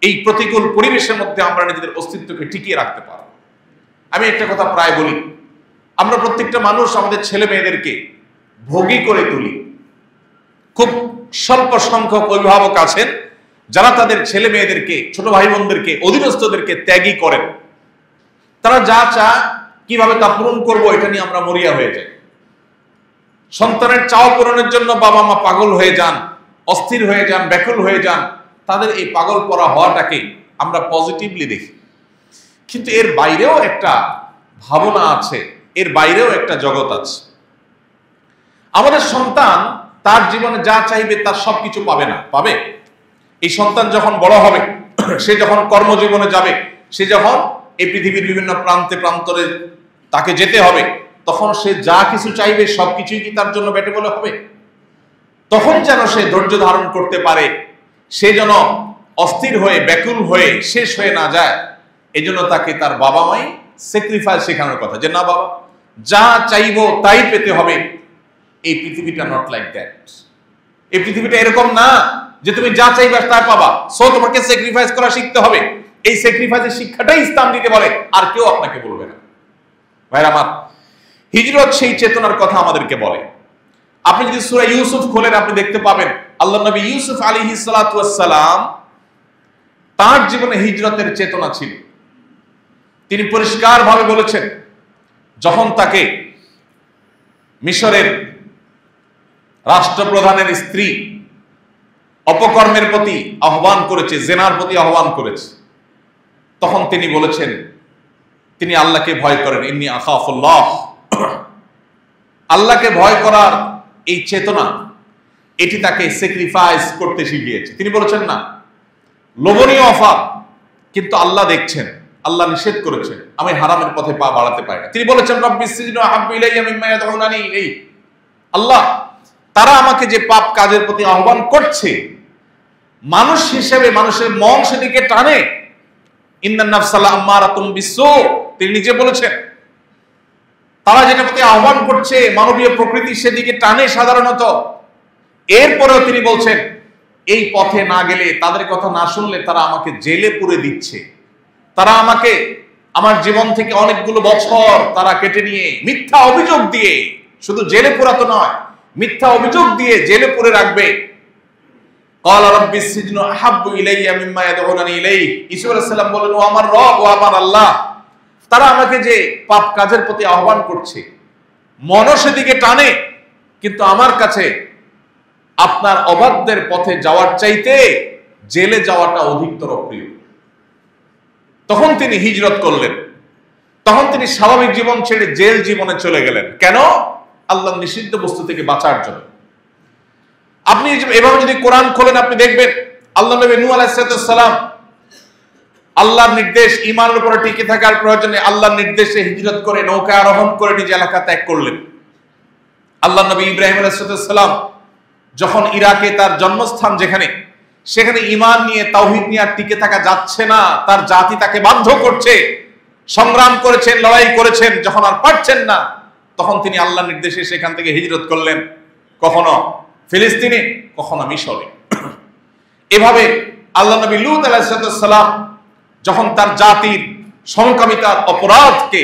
এই প্রতিকূল পরিবেশের মধ্যে আমরা নিজেদের অস্তিত্বকে টিকিয়ে রাখতে পারব। আমি একটা কথা প্রায় বলি, আমরা প্রত্যেকটা মানুষ আমাদের ছেলে মেয়েদেরকে ভোগী করে তুলি। খুব স্বল্প সংখ্যক অভিভাবক আছেন যারা তাদের ছেলে মেয়েদেরকে, ছোট ভাই বোনদেরকে, অধীনস্থদেরকে ত্যাগী করেন। তারা যা চায় কিভাবে তা পূরণ করবো এটা নিয়ে আমরা মরিয়া হয়ে যাই। সন্তানের চাওয়া পূরণের জন্য বাবা মা পাগল হয়ে যান, অস্থির হয়ে যান, ব্যাকুল হয়ে যান। তাদের এই পাগল পরা হওয়াটাকে আমরা পজিটিভলি দেখি, কিন্তু এর বাইরেও একটা ভাবনা আছে, এর বাইরেও একটা জগৎ আছে। আমাদের সন্তান তার জীবনে যা চাইবে তার সবকিছু পাবে না, পাবে। এই সন্তান যখন বড় হবে, সে যখন কর্মজীবনে যাবে, সে যখন এই পৃথিবীর বিভিন্ন প্রান্তে প্রান্তরে তাকে যেতে হবে, তখন সে যা কিছু চাইবে সবকিছুই কি তার জন্য বেটে বলে হবে? তখন যেন সে ধৈর্য ধারণ করতে পারে, সে যেন অস্থির হয়ে ব্যাকুল হয়ে শেষ হয়ে না যায়। এই জন্য তাকে তার বাবা মাই স্যাক্রিফাইস শেখানোর কথা, যে না বাবা, যা চাইবো তাই পেতে হবে। এই পৃথিবীটা নট লাইক দ্যাট। এই পৃথিবীটা এরকম না যে তুমি যা চাইবে তাই পাবা। সো তোমাকে স্যাক্রিফাইস করা শিখতে হবে। এই স্যাক্রিফাইসের শিক্ষাটাই ইসলাম দিতে বলে, আর কেউ আপনাকে বলবে না। ভাইরা আমার, হিজরত সেই চেতনার কথা আমাদেরকে বলে। আপনি যদি সূরা ইউসুফ খোলেন, আপনি দেখতে পাবেন আল্লাহ নবী ইউসুফ আলাইহিস সালাতু ওয়াস সালাম, তার জীবনে হিজরতের চেতনা ছিল। তিনি পরিষ্কারভাবে বলেছেন, যখন তাকে মিশরের রাষ্ট্রপ্রধানের স্ত্রী অপকর্মের প্রতি আহ্বান করেছে, জেনার প্রতি আহ্বান করেছে, তখন তিনি বলেছেন তিনি আল্লাহকে ভয় করেন। ইন্নী আখাফুল্লাহ। আল্লাহকে ভয় করার এই চেতনা, এটি তাকে স্যাক্রিফাইস করতে শিখিয়েছে। তিনি বলেছেন না, লোভনীয় অফার, কিন্তু আল্লাহ দেখছেন, আল্লাহ নিষেধ করেছেন, আমি হারামের পথে পা বাড়াতে পারি না। তিনি বলেছেন রাব্বিস সিজনু আহাব্বু ইলাইয়া মিম্মা ইয়াদউনানি ইলাইহি। আল্লাহ, তারা আমাকে যে পাপ কাজের প্রতি আহ্বান করছে, মানুষ হিসেবে মানুষের মন সেদিকে টানে। ইন্নান নাফসা লাআম্মারাতুম বিসসু, তিনি নিজে বলেছেন তারা যেটা প্রতি আহ্বান করছে, মানবীয় প্রকৃতি সেদিকে টানে সাধারণত। এরপরেও তিনি বলছেন এই পথে না গেলে, তাদের কথা না শুনলে তারা আমাকে জেলে পুরে দিচ্ছে, তারা আমাকে আমার জীবন থেকে অনেকগুলো বছর তারা কেটে নিয়ে মিথ্যা অভিযোগ দিয়ে, শুধু জেলে পুরাতো নয়, মিথ্যা অভিযোগ দিয়ে জেলে পুরে রাখবে। ক্বালা রাব্বিস সিজনু আহাব্বু ইলাইয়া মিম্মা ইয়াদউনানি ইলাইহি, ইউসুফ আলাইহিস সালাম বলেন, ও আমার রব, ও আমার আল্লাহ, তারা আমাকে যে পাপ কাজের প্রতি আহ্বান করছে, মনও সেদিকে টানে, কিন্তু আমার কাছে আপনার অবাধ্যের পথে যাওয়ার চাইতে জেলে যাওয়াটা অধিকতর প্রিয়। তখন তিনি হিজরত করলেন, তখন তিনি স্বাভাবিক জীবন ছেড়ে জেল জীবনে চলে গেলেন। কেন? আল্লাহর নিষিদ্ধ বস্তু থেকে বাঁচার জন্য। আপনি এভাবে যদি কোরআন খোলেন, আপনি দেখবেন আল্লাহ নবী নূহ আলাইহিস সালাম আল্লাহর নির্দেশ, ঈমানের উপরে টিকে থাকার প্রয়োজনে আল্লাহর নির্দেশে হিজরত করে নৌকা আরোহণ করে নিজ এলাকা ত্যাগ করলেন। আল্লাহ নবী ইব্রাহিম আলাইহিস সালাম যখন ইরাকে তার জন্মস্থান যেখানে, সেখানে ঈমান নিয়ে, তাওহীদ নিয়ে আর টিকে থাকা যাচ্ছে না, তার জাতি তাকে বাধ্য করছে, সংগ্রাম করেছেন, লড়াই করেছেন, যখন আর পারছেন না, তখন তিনি আল্লাহর নির্দেশে সেখান থেকে হিজরত করলেন, কখনো ফিলিস্তিনে, কখনো মিশরে। এভাবে আল্লাহ নবী লূত আলাইহিস সালাম যখন তার জাতির সমকামিতার অপরাধকে,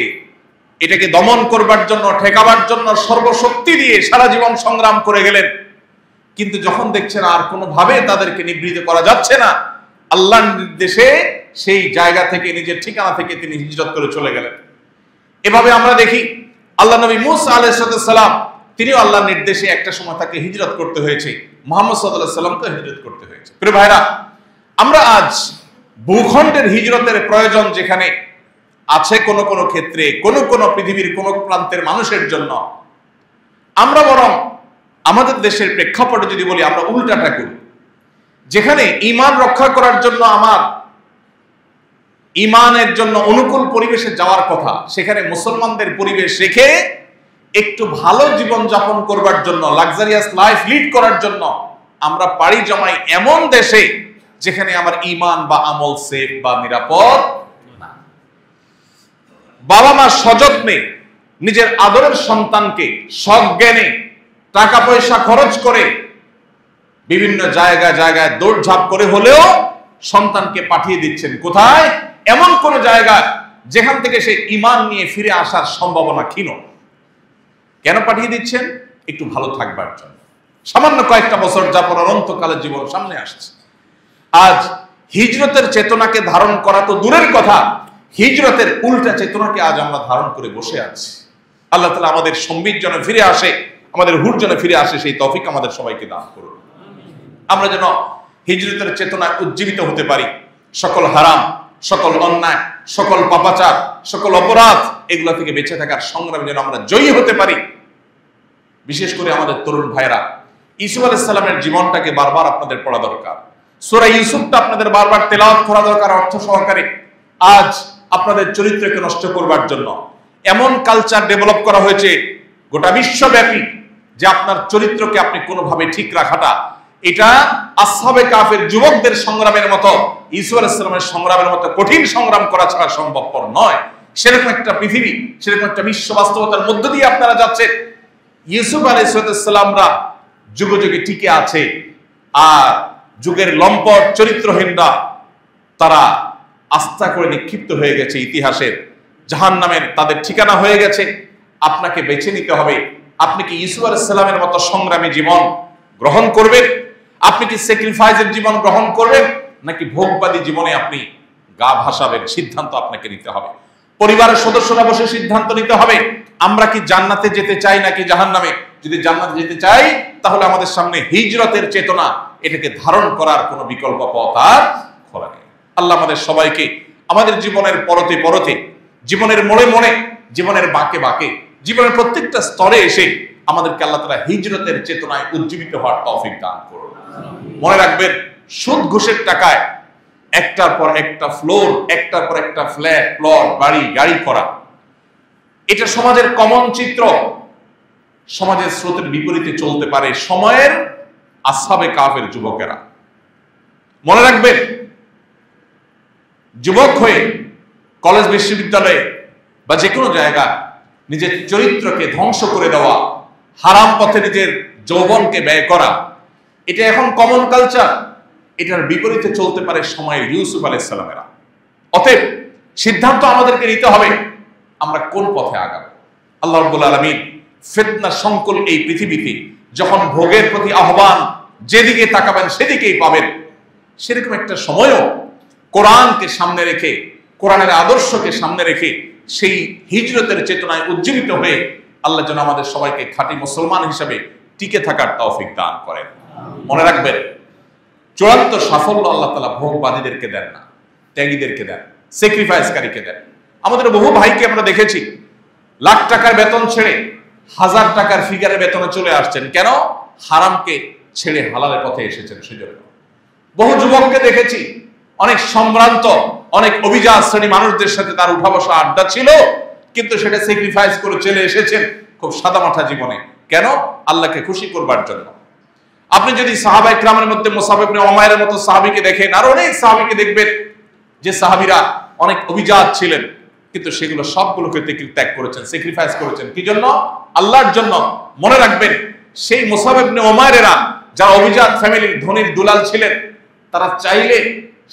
এটাকে দমন করবার জন্য, ঠেকাবার জন্য সর্বশক্তি দিয়ে সারা জীবন সংগ্রাম করে গেলেন, কিন্তু যখন দেখছেন আর কোনোভাবে তাদেরকে নিবৃত্ত করা যাচ্ছে না, আল্লাহর নির্দেশে সেই জায়গা থেকে, নিজের ঠিকানা থেকে তিনি হিজরত করে চলে গেলেন। এভাবে আমরা দেখি আল্লাহ নবী মূসা আলাইহিস সালাম, তিনিও আল্লাহর নির্দেশে একটা সময় তাকে হিজরত করতে হয়েছে, মুহাম্মদ সাল্লাল্লাহু আলাইহি ওয়াসাল্লামকে হিজরত করতে হয়েছে। প্রিয় ভাইরা, আমরা আজ ভূখণ্ডের হিজরতের প্রয়োজন যেখানে আছে কোন কোন ক্ষেত্রে, কোন কোন পৃথিবীর কোন প্রান্তের মানুষের জন্য, আমরা বরং আমাদের দেশের প্রেক্ষাপটে যদি বলি, আমরা উল্টাটা করি। যেখানে ঈমান রক্ষা করার জন্য, আমার ঈমানের জন্য অনুকূল পরিবেশে যাওয়ার কথা, সেখানে মুসলমানদের পরিবেশ রেখে একটু ভালো জীবন যাপন করবার জন্য, লাক্সারিয়াস লাইফ লিড করার জন্য আমরা পাড়ি জমাই এমন দেশে যেখানে আমার ঈমান বা আমল সেফ বা নিরাপদ না। বাবা মা সযত্নে নিজের আদরের সন্তানকে সজ্ঞানে টাকা পয়সা খরচ করে বিভিন্ন জায়গায় জায়গায় দৌড়ঝাঁপ করে হলেও সন্তানকে পাঠিয়ে দিচ্ছেন কোথায়? এমন কোন জায়গা যেখান থেকে সে ঈমান নিয়ে ফিরে আসার সম্ভাবনা ক্ষীণ। কেন পাঠিয়ে দিচ্ছেন? একটু ভালো থাকবার জন্য। সামান্য কয়েকটা বছর যাপন অনন্তকালের জীবন সামনে আসছে। আজ হিজরতের চেতনাকে ধারণ করা তো দূরের কথা, হিজরতের উল্টা চেতনাকে আজ আমরা ধারণ করে বসে আছি। আল্লাহ তাআলা আমাদের সম্বিত যেন ফিরে আসে, আমাদের হুর যেন ফিরে আসে, সেই তৌফিক আমাদের সবাইকে দান করুন। আমরা যেন হিজরতের চেতনায় উজ্জীবিত হতে পারি, সকল হারাম, সকল অন্যায়, সকল পাপাচার, সকল অপরাধ, এগুলো থেকে বেঁচে থাকার সংগ্রামে যেন আমরা জয়ী হতে পারি। বিশেষ করে আমাদের তরুণ ভাইরা, ইউসুফ আলাইহিস সালামের জীবনটাকে বারবার আপনাদের পড়া দরকার। সূরা ইউসুফটা আপনাদের বারবার তেলাওয়াত করা দরকার অর্থ সহকারে। আজ আপনাদের চরিত্রকে নষ্ট করবার জন্য এমন কালচার ডেভেলপ করা হয়েছে গোটা বিশ্বব্যাপী, যে আপনার চরিত্রকে আপনি কোনোভাবে ঠিক রাখাটা, এটা আসহাবে কাফের যুবকদের সংগ্রামের মতো, ইউসুফ আলাইহিস সালামের সংগ্রামের মতো কঠিন সংগ্রাম করা ছাড়া সম্ভবপর নয়। সেরকম একটা পৃথিবী, সেরকম একটা বিশ্ব বাস্তবতার মধ্য দিয়ে আপনারা যাচ্ছেন। ইউসুফ আলাইহিস সালামরা যুগে যুগে টিকে আছে, আর যুগের লম্পট চরিত্রহীনরা তারা আস্থা করে নিক্ষিপ্ত হয়ে গেছে ইতিহাসের জাহান্নামের, তাদের ঠিকানা হয়ে গেছে। আপনাকে বেছে নিতে হবে, আপনি কি ইউসুফ আলাইহিস সালামের মতো সংগ্রামী জীবন গ্রহণ করবেন? আপনি কি স্যাক্রিফাইসের জীবন গ্রহণ করবেন, নাকি ভোগবাদী জীবনে আপনি গা ভাসাবেন? সিদ্ধান্ত আপনাকে নিতে হবে। পরিবারের সদস্যরা বসে সিদ্ধান্ত নিতে হবে, আমরা কি জান্নাতে যেতে চাই নাকি জাহান্নামে? যদি জান্নাতে যেতে চাই, তাহলে আমাদের সামনে হিজরতের চেতনা, এটাকে ধারণ করার কোনো বিকল্প পথ আর খোলা নেই। আল্লাহ আমাদের সবাইকে আমাদের জীবনের পরতে পরতে, জীবনের মোড়ে মোড়ে, জীবনের বাঁকে বাঁকে, জীবনের প্রত্যেকটা স্তরে এসে আমাদেরকে আল্লাহ তাআলা হিজরতের চেতনায় উজ্জীবিত হওয়ার তৌফিক দান করুন। মনে রাখবেন, সুদ ঘুষের টাকায় একটার পর একটা ফ্লোর, একটার পর একটা ফ্ল্যাট, প্লট, বাড়ি, গাড়ি করা, এটা সমাজের কমন চিত্র। সমাজের স্রোতের বিপরীতে চলতে পারে সময়ের আসহাবে কাফের যুবকেরা। মনে রাখবেন, যুবক হয়ে কলেজ, বিশ্ববিদ্যালয়ে বা যে কোনো জায়গা নিজের চরিত্রকে ধ্বংস করে দেওয়া, হারাম পথে নিজের যৌবনকে ব্যয় করা, এটা এখন কমন কালচার। এটার বিপরীতে চলতে পারে সময়ের ইউসুফ আলাইহিস সালামেরা। অতএব সিদ্ধান্ত আমাদেরকে নিতে হবে, আমরা কোন পথে আগাবো। আল্লাহ রাব্বুল আলামিন ফিতনা সংকুল এই পৃথিবীতে যখন ভোগের প্রতি আহ্বান, যেদিকে তাকাবেন সেদিকেই পাবেন, সেরকম একটা সময়ও কোরআনকে সামনে রেখে, কোরআনের আদর্শকে সামনে রেখে সেই হিজরতের চেতনায় উজ্জীবিত হয়ে আল্লাহ যেন আমাদের সবাইকে খাঁটি মুসলমান হিসেবে টিকে থাকার তৌফিক দান করেন। মনে রাখবেন, চূড়ান্ত সাফল্য আল্লাহ তাআলা ভোগবাদীদেরকে দেন না, ত্যাগীদেরকে দেন, স্যাক্রিফাইসকারীকে দেন। আমাদের বহু ভাইকে আমরা দেখেছি লাখ টাকার বেতন ছেড়ে 1000 টাকার ফিগারের বেতনে চলে আসছেন। কেন? হারামকে ছেড়ে হালালের পথে এসেছেন সেজন্য। বহু যুবককে দেখেছি অনেক সম্ভ্রান্ত, অনেক অভিজাত শ্রেণী মানুষদের সাথে তার উঠা বসা আড্ডা ছিল, কিন্তু সেটা স্যাক্রিফাইস করে চলে এসেছেন খুব সাদামাঠা জীবনে। কেন? আল্লাহকে খুশি করবার জন্য। আপনি যদি সাহাবায়ে কিরামের মধ্যে মুসআব ইবনে উমাইরের মতো সাহাবীকে দেখেন, আর অনেক সাহাবীকে দেখবেন যে সাহাবীরা অনেক অভিজাত ছিলেন, কিন্তু সেগুলো সবগুলোকে ত্যাগ করেছেন, স্যাক্রিফাইস করেছেন। কি জন্য? আল্লাহর জন্য। মনে রাখবেন, সেই মুসআব ইবনে উমাইরেরা যারা অভিজাত ফ্যামিলির ধনীর দুলাল ছিলেন, তারা চাইলে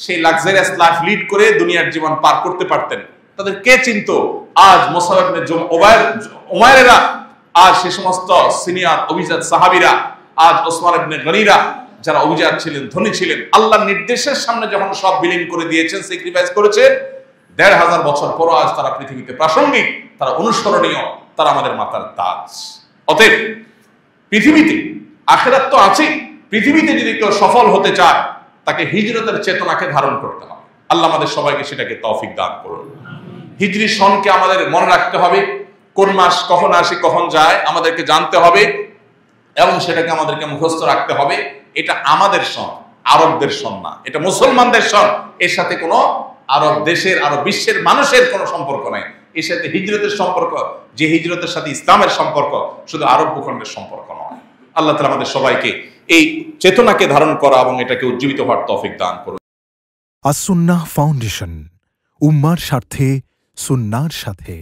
সেই লাক্সারিয়াস লাইফ লিড করে দুনিয়ার জীবন পার করতে পারতেন। তাদের কে চিনত? আজ মুসআব ইবনে উমাইরেরা, আজ সে সমস্ত সিনিয়র অভিজাত সাহাবীরা, আজ ওসমান ইবনে গনিরা যারা অভিজাত ছিলেন, ধনী ছিলেন, আল্লাহর নির্দেশের সামনে যখন সব বিলীন করে দিয়েছেন, স্যাক্রিফাইস করেছেন, 1500 বছর পরও আজ তারা পৃথিবীতে প্রাসঙ্গিক, তারা অনুসরণীয়, তারা আমাদের মাতার তাজ। অতএব পৃথিবীতে আখিরাত তো আছে, পৃথিবীতে যদি কেউ সফল হতে চায় তাকে হিজরতের চেতনাকে ধারণ করতে হবে। আল্লাহ আমাদের সবাইকে সেটাকে তৌফিক দান করুন। হিজরি সনকে আমাদের মনে রাখতে হবে, কোন মাস কখন আসে কখন যায় আমাদেরকে জানতে হবে, এবং সেটাকে আমাদেরকে মুখস্থ রাখতে হবে। এটা আমাদের সন, আরবদের সন না, এটা মুসলমানদের সন। এর সাথে কোনো আরব দেশের, আরব বিশ্বের মানুষের কোনো সম্পর্ক নাই। এর সাথে হিজরতের সম্পর্ক, যে হিজরতের সাথে ইসলামের সম্পর্ক, শুধু আরব ভূখণ্ডের সম্পর্ক নয়। আল্লাহ তাআলা আমাদের সবাইকে এই চেতনাকে ধারণ করা এবং এটাকে উজ্জীবিত হওয়ার তৌফিক দান করুন। আস-সুন্নাহ ফাউন্ডেশন, উম্মার স্বার্থে, সুন্নাহর সাথে।